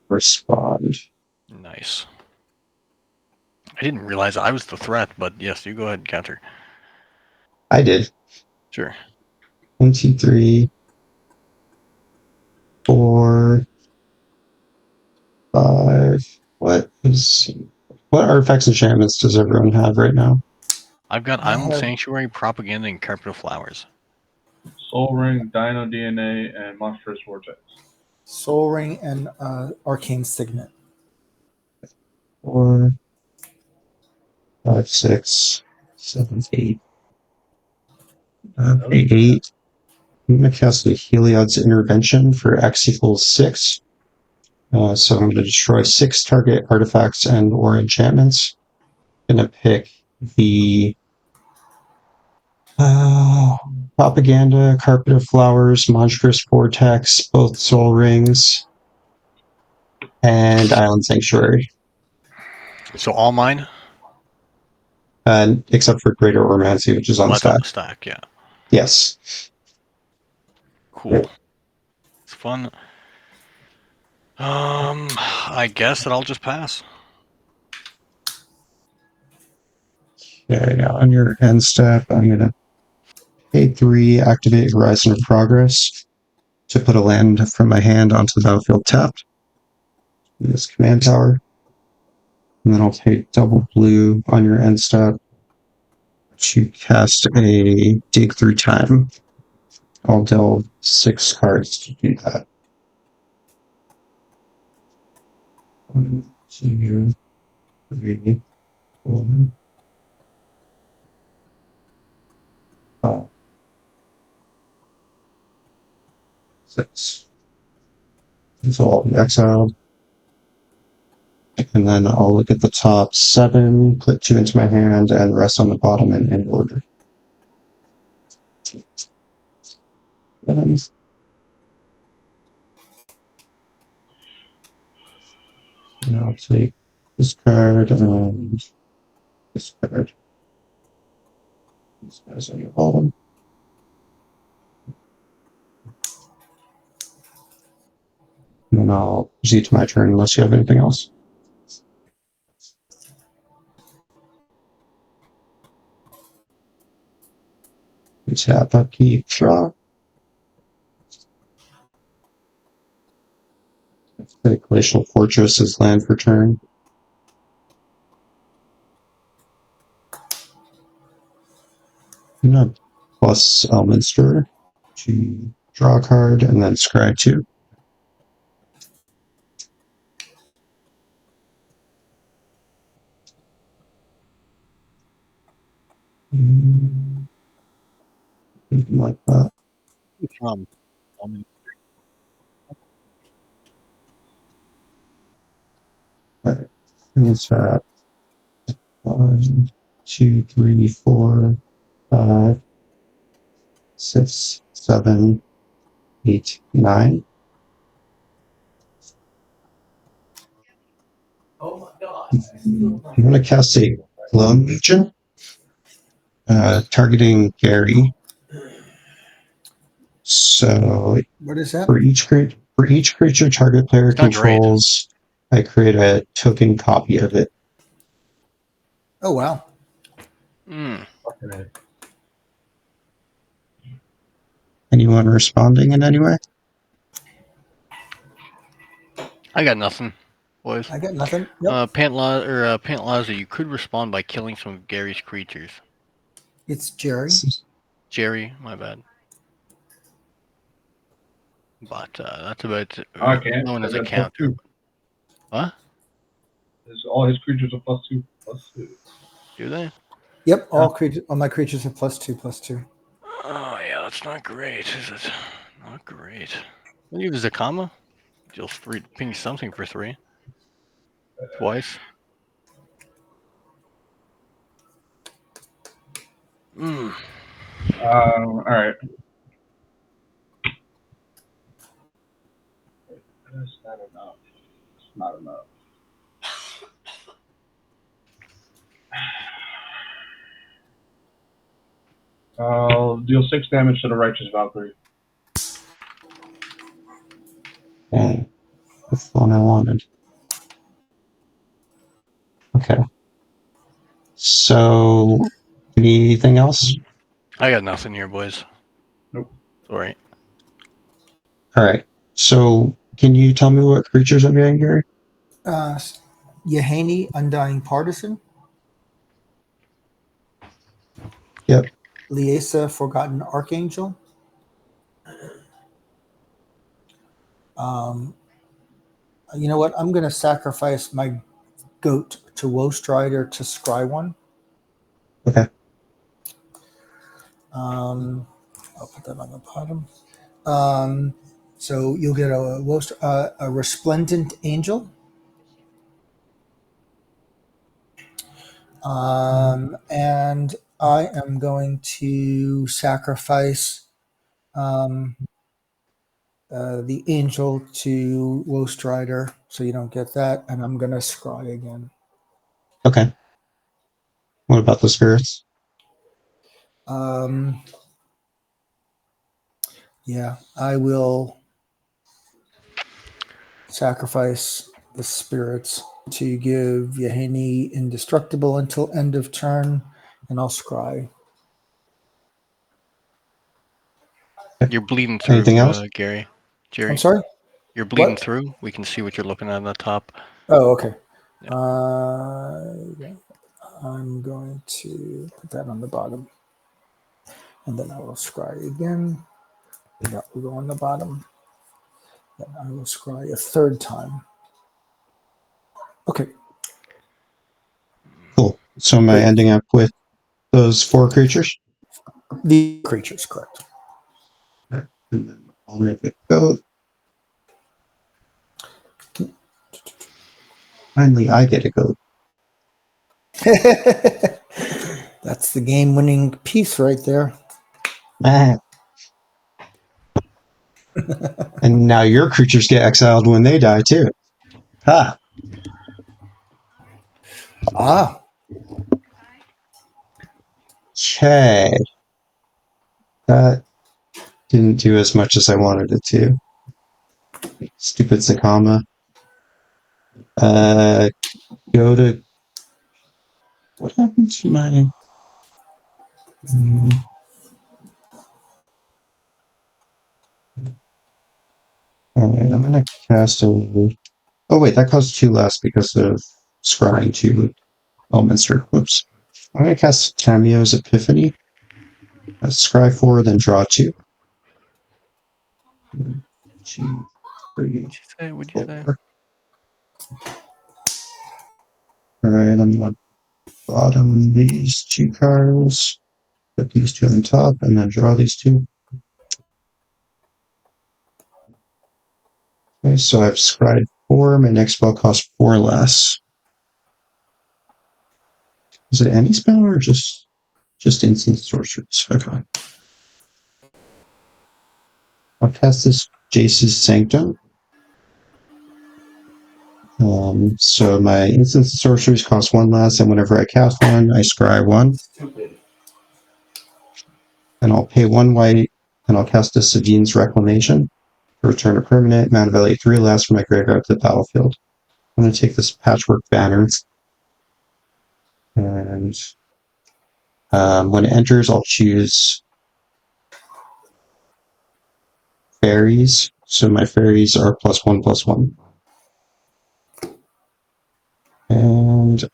Respond. Nice. I didn't realize I was the threat, but yes, you go ahead and counter. I did. Sure. 1, 2, 3, 4, 5. What artifacts and enchantments does everyone have right now? I've got I Island have- Sanctuary, Propaganda, and Carpet of Flowers. Soul Ring, Dino DNA, and Monstrous Vortex. Soul Ring and Arcane Signet. 4, 5, 6, 7, 8. Okay, 8. I'm going to cast a Heliod's Intervention for X equals 6. So I'm going to destroy 6 target artifacts and or enchantments. I'm going to pick the Propaganda, Carpet of Flowers, Monstrous Vortex, both Soul Rings, and Island Sanctuary. So all mine? Except for Greater Ormancy, which is on That's on stack. the stack, yeah. Yes. Cool. It's fun. I guess that I'll just pass. Okay, on your end step, I'm gonna pay 3, activate Horizon of Progress to put a land from my hand onto the battlefield tapped. This command tower. And then I'll pay double blue on your end step to cast a dig through time. I'll delve 6 cards to do that. 1, 2, 3, 4, 5, 6. So I'll be exiled. And then I'll look at the top 7, put 2 into my hand, and rest on the bottom in order. And I'll take this card and this card. These guys on the bottom. And then I'll proceed to my turn unless you have anything else. Tap, upkeep, draw. The Glacial Fortress is land for turn. Plus Elminster to draw a card and then scry 2. Something like that. From Alright. And it's 1, 2, 3, 4, 5, 6, 7, 8, 9. Oh my god. I'm going to cast a Lone Legion, targeting Gary. So What is that? for each creature target player It's not great. controls, I create a token copy of it. Oh wow. Anyone responding in any way? I got nothing, boys. I got nothing. Yep. Pantlaza, you could respond by killing some of Gary's creatures. It's Jerry. Jerry, my bad. But that's about I can't. known as a That's counter. +2. What? All his creatures are +2/+2. Do they? Yep. All my creatures are +2/+2. Oh yeah, that's not great, is it? Not great. When you use a comma, you'll ping something for 3. Twice. All right. That's not enough. It's not enough. I'll deal 6 damage to the Righteous Valkyrie. And that's the one I wanted. Okay. So, anything else? I got nothing here, boys. Nope. Sorry. All right. So, can you tell me what creatures I'm getting, Gary? Yahanni, Undying Partisan. Yep. Liesa, Forgotten Archangel. You know what? I'm going to sacrifice my goat to Woe Strider to scry 1. Okay. I'll put that on the bottom. So you'll get a Resplendent Angel. And I am going to sacrifice the Angel to Woe Strider, so you don't get that. And I'm going to scry again. Okay. What about the spirits? Yeah, I will sacrifice the spirits to give Yahini indestructible until end of turn, and I'll scry. You're bleeding through, Anything else? Gary. Jerry, I'm sorry? you're bleeding What? through. We can see what you're looking at on the top. Oh, okay. Yeah. I'm going to put that on the bottom. And then I will scry again. That will go on the bottom. Then I will scry a third time. Okay. Cool. So am I Great. ending up with those 4 creatures? The creatures, correct. And then I'll make it go. Finally, I get a goat. That's the game-winning piece right there. Ah. And now your creatures get exiled when they die too. Ha! Ah, Okay. That didn't do as much as I wanted it to. Stupid Sakama. Go to... What happened to my... Alright, I'm gonna cast a... Oh wait, that costs 2 less because of scrying 2 ELMINSTER. Whoops. I'm gonna cast Tamiyo's Epiphany. Scry 4, then draw 2. 1, 2, 3, What'd you say? 4. Alright, I'm gonna bottom these 2 cards, put these 2 on top, and then draw these 2. Okay, so I've scried 4. My next spell costs 4 less. Is it any spell or just instant sorceries? Okay. I'll cast this Jace's Sanctum. So my instant sorceries cost 1 less, and whenever I cast one, I scry 1. And I'll pay 1 white, and I'll cast a Sadine's Reclamation. Return a permanent, mana value 3 less from my graveyard to the battlefield. I'm going to take this Patchwork Banner. And when it enters, I'll choose fairies. So my fairies are +1/+1. And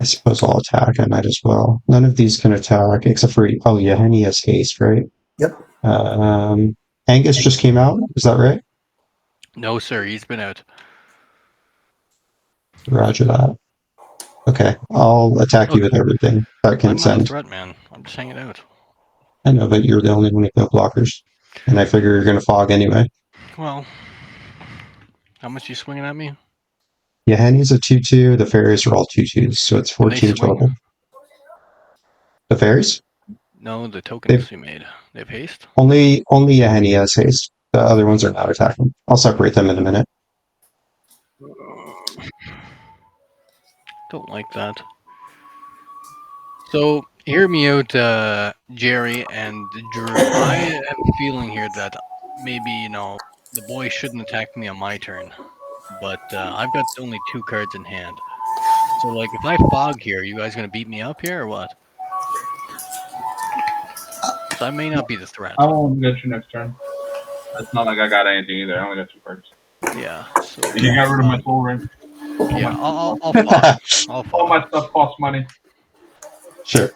I suppose I'll attack. I might as well. None of these can attack except for, oh yeah, Henny has haste, right? yep. Angus just came out, is that right? No, sir. He's been out. Roger that. Okay, I'll attack you with everything that can I'm not a send. threat man. I'm just hanging out. I know, but you're the only one with no blockers. And I figure you're going to fog anyway. Well, how much you swinging at me? Yeah, Henny's a 2/2. The fairies are all 2/2s, so it's Can they 14 swing? total. The fairies? No, the tokens you made. They have haste? Only a Henny has haste. The other ones are not attacking. I'll separate them in a minute. Don't like that. So, hear me out, Jerry and Drew. I am feeling here that maybe, the boy shouldn't attack me on my turn. But I've got only 2 cards in hand. So, like, if I fog here, you guys going to beat me up here or what? So I may not be the threat. I won't get you next turn. It's not like I got anything either. I only got 2 cards. Yeah. So You got rid of my soul ring. yeah, I'll fog. I'll fog. All my stuff costs money. Sure.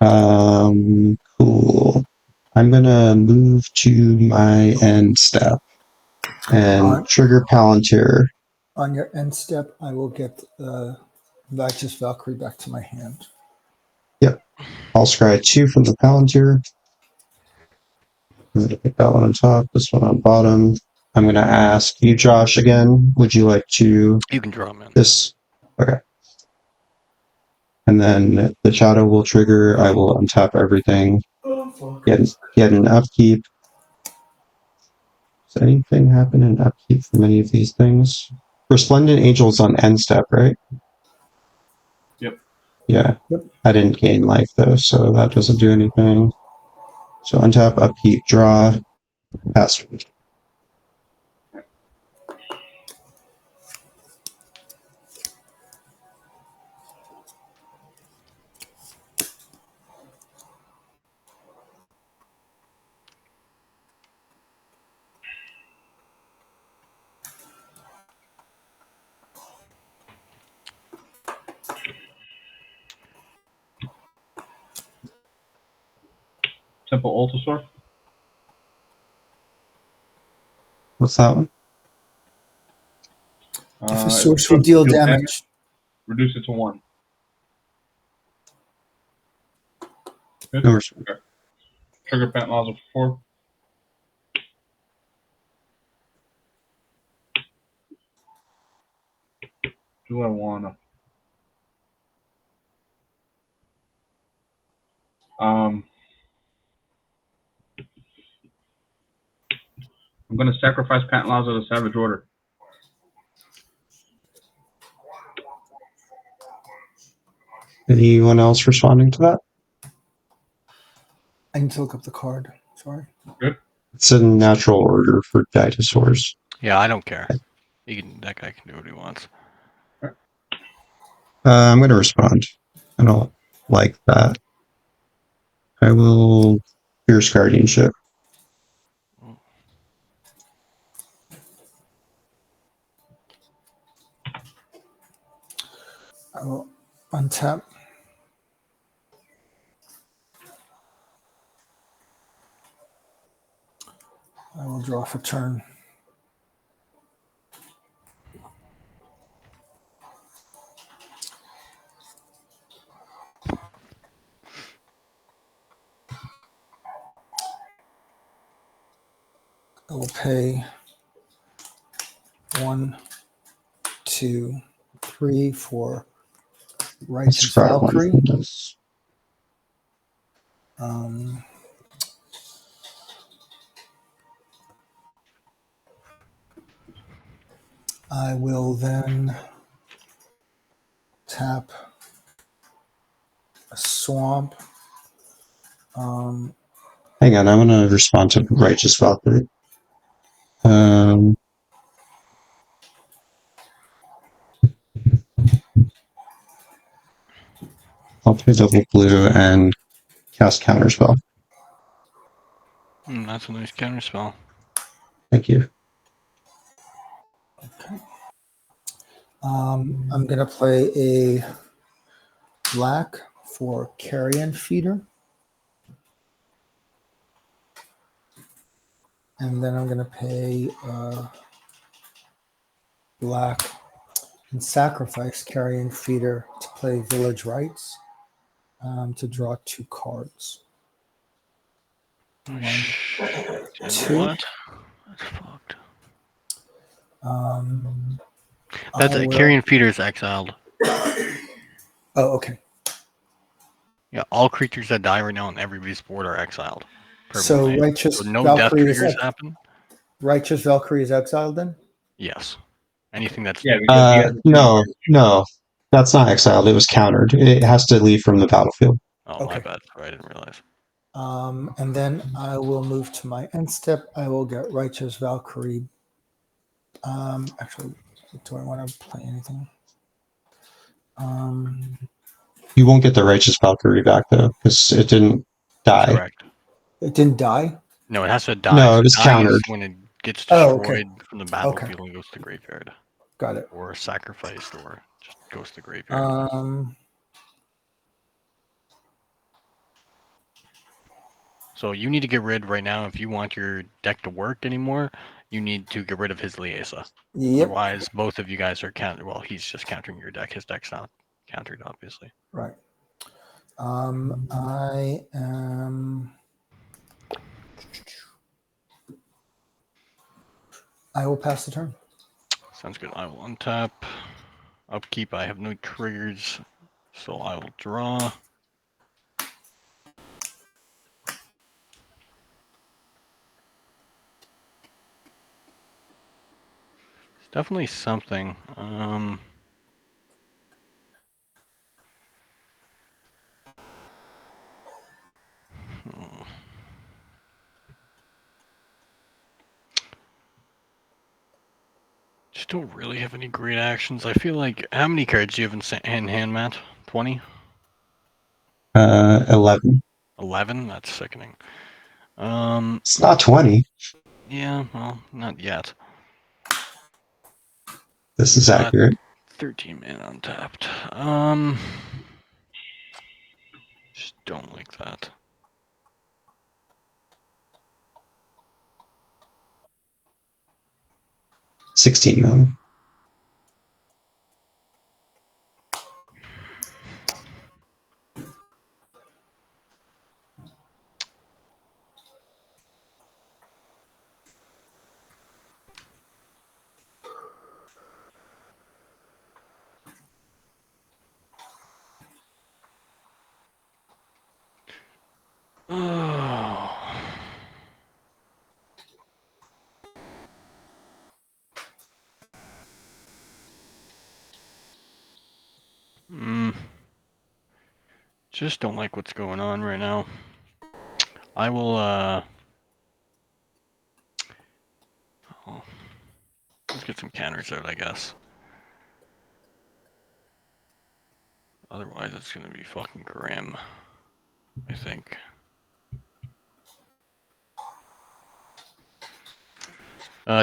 Cool. I'm gonna move to my end step and trigger Palantir. On your end step, I will get Righteous Valkyrie back to my hand. Yep. I'll scry 2 from the Palantir. I'm gonna pick that one on top, this one on bottom. I'm gonna ask you, Josh, again. Would you like to? You can draw, man. This. Okay. And then the shadow will trigger. I will untap everything. Get an upkeep. Does anything happen in upkeep from any of these things? Resplendent Angel's on end step, right? Yep. Yeah. Yep. I didn't gain life though, so that doesn't do anything. So untap, upkeep, draw. Pass. Temple Ultisaur. What's that one? If a It sorcery does deal damage, reduce it to 1. Good. No, we're- Okay. Trigger Pantlaza for 4. Do I wanna? I'm gonna sacrifice Pantlaza to Savage Order. Anyone else responding to that? I need to look up the card. Sorry. It's a natural order for dinosaurs. Yeah, I don't care. That guy can do what he wants. I'm going to respond. I don't like that. I will Fierce Guardianship. I will untap. I will draw for turn. I will pay 1, 2, 3 for Righteous Valkyrie. I will then tap a swamp. Hang on, I'm going to respond to Righteous Valkyrie. I'll pay double blue and cast Counterspell. That's a nice counter spell. Thank you. Okay. I'm going to play a black for Carrion Feeder. And then I'm going to pay black and sacrifice Carrion Feeder to play Village Rites to draw 2 cards. 1, 2. What? That's fucked. I will- Carrion Feeder's exiled. Oh, okay. Yeah, all creatures that die right now on everybody's board are exiled. So permanently. Righteous So no death Valkyrie is triggers happen? Righteous Valkyrie is exiled then? Yes. Anything that's Yeah, because he has a No. That's not exiled. It was countered. It has to leave from the battlefield. Oh, my Okay. bad. Sorry, I didn't realize. And then I will move to my end step. I will get Righteous Valkyrie. Actually, do I want to play anything? You won't get the Righteous Valkyrie back, though, because it didn't die. Correct. It didn't die? No, it has to die. No, So it was dying countered. is when it gets Oh, destroyed okay. from the battlefield and goes to graveyard. Got it. Or sacrificed or just goes to graveyard. So you need to get rid right now, if you want your deck to work anymore, you need to get rid of his Liesa. Yep. Otherwise, both of you guys are well, he's just countering your deck. His deck's not countered, obviously. Right. I am. I will pass the turn. Sounds good. I will untap. Upkeep, I have no triggers, so I will draw. It's definitely something. don't really have any great actions. I feel like, how many cards do you have in hand, Matt? 20? 11. 11? That's sickening. It's not 20. Yeah, well, not yet. This is Got accurate. 13 mana untapped. Just don't like that. $16 million. Oh. Just don't like what's going on right now. I will, let's get some counters out, I guess. Otherwise, it's gonna be fucking grim, I think.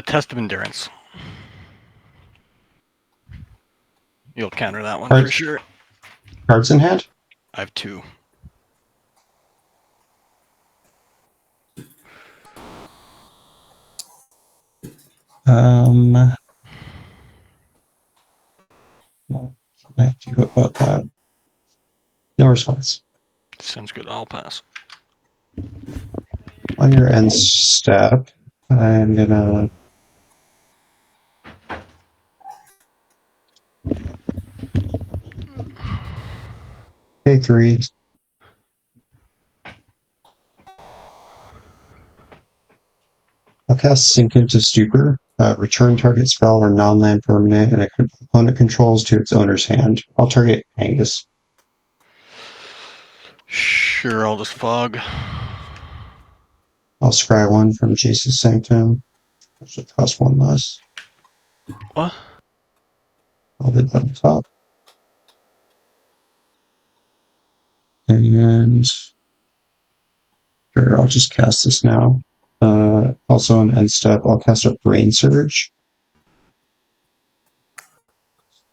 Test of Endurance. You'll counter that one for sure. Cards in hand? I have 2. What can I do about that? No response. Sounds good. I'll pass. On your end step, I'm gonna pay 3. I'll cast Sink into Stupor. Return target spell or non-land permanent and a opponent controls to its owner's hand. I'll target Angus. Sure, I'll just fog. I'll scry 1 from Jace's Sanctum. That should cost 1 less. What? I'll hit that on top. And sure, I'll just cast this now. Also on end step, I'll cast a Brain Surge.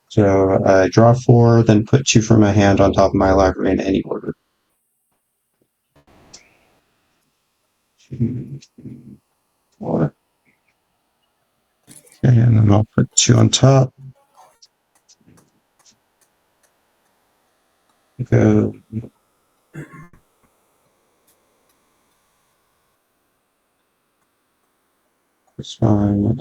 So I draw 4, then put 2 from my hand on top of my library in any order. 2, 3, 4. Okay, and then I'll put 2 on top. Go. It's fine.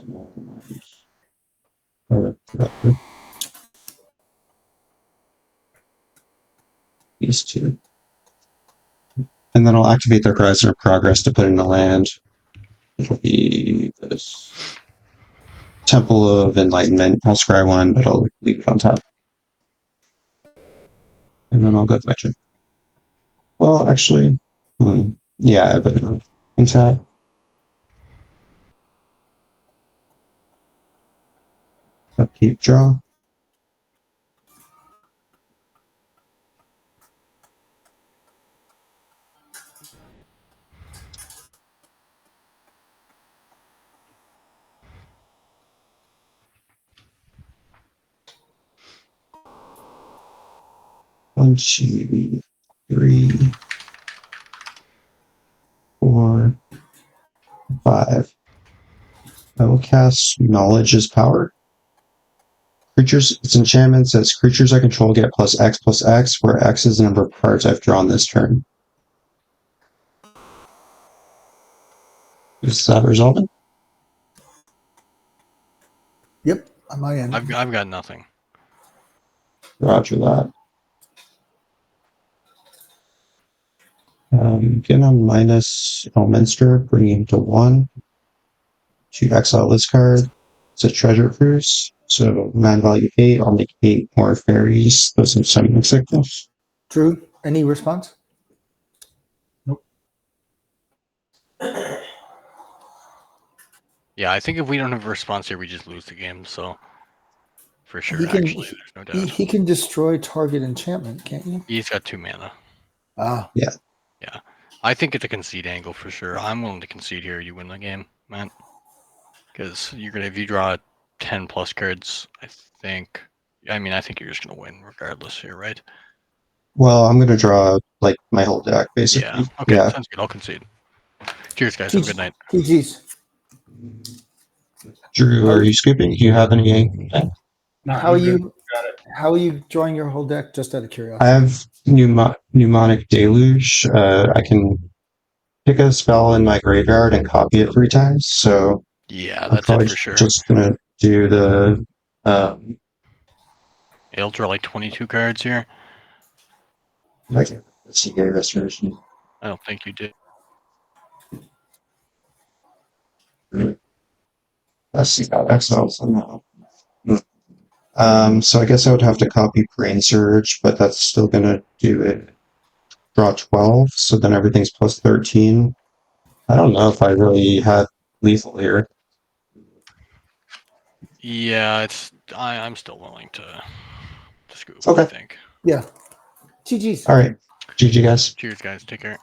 These 2. And then I'll activate their Horizon of Progress to put in a land. It'll be this Temple of Enlightenment. I'll scry 1, but I'll leave it on top. And then I'll go to my turn. Well, actually, yeah, but on top. Upkeep draw. One, 2, 3, 4, 5. I will cast Knowledge as power. Creatures, its enchantment says creatures I control get +X/+X, where X is the number of cards I've drawn this turn. Is that resolving? Yep, on my end. I've got nothing. Roger that. Get on minus ELMINSTER, bringing to 1. To exile this card. It's a treasure cruise. So mana value 8. I'll make 8 more fairies. Those are summoning sickness. Drew, any response? Nope. Yeah, I think if we don't have a response here, we just lose the game. So for sure, He can- actually, there's no doubt. He can destroy target enchantment, can't you? He's got 2 mana. Ah, I think it's a concede angle for sure. I'm willing to concede here. You win the game, man. Because you're gonna, if you draw 10 plus cards, I think you're just gonna win regardless here, right? Well, I'm gonna draw like my whole deck basically. Yeah. Okay. Yeah. Sounds good. I'll concede. Cheers, guys. Have a good night. GG's. Drew, are you scooping? Do you have any? How are you? How are you drawing your whole deck? Just out of I curiosity. have Mnemonic Deluge. I can pick a spell in my graveyard and copy it 3 times. So Yeah, I'm that's it probably for sure. just gonna do the. I'll draw like 22 cards here. Let's see, restoration. I don't think you did. Let's see how that sounds now. So I guess I would have to copy Brain Surge, but that's still gonna do it. Draw 12, so then everything's plus 13. I don't know if I really had lethal here. Yeah, I'm still willing to scoop. Okay. I think. Yeah. GG's. All right, GG guys. Cheers, guys. Take care.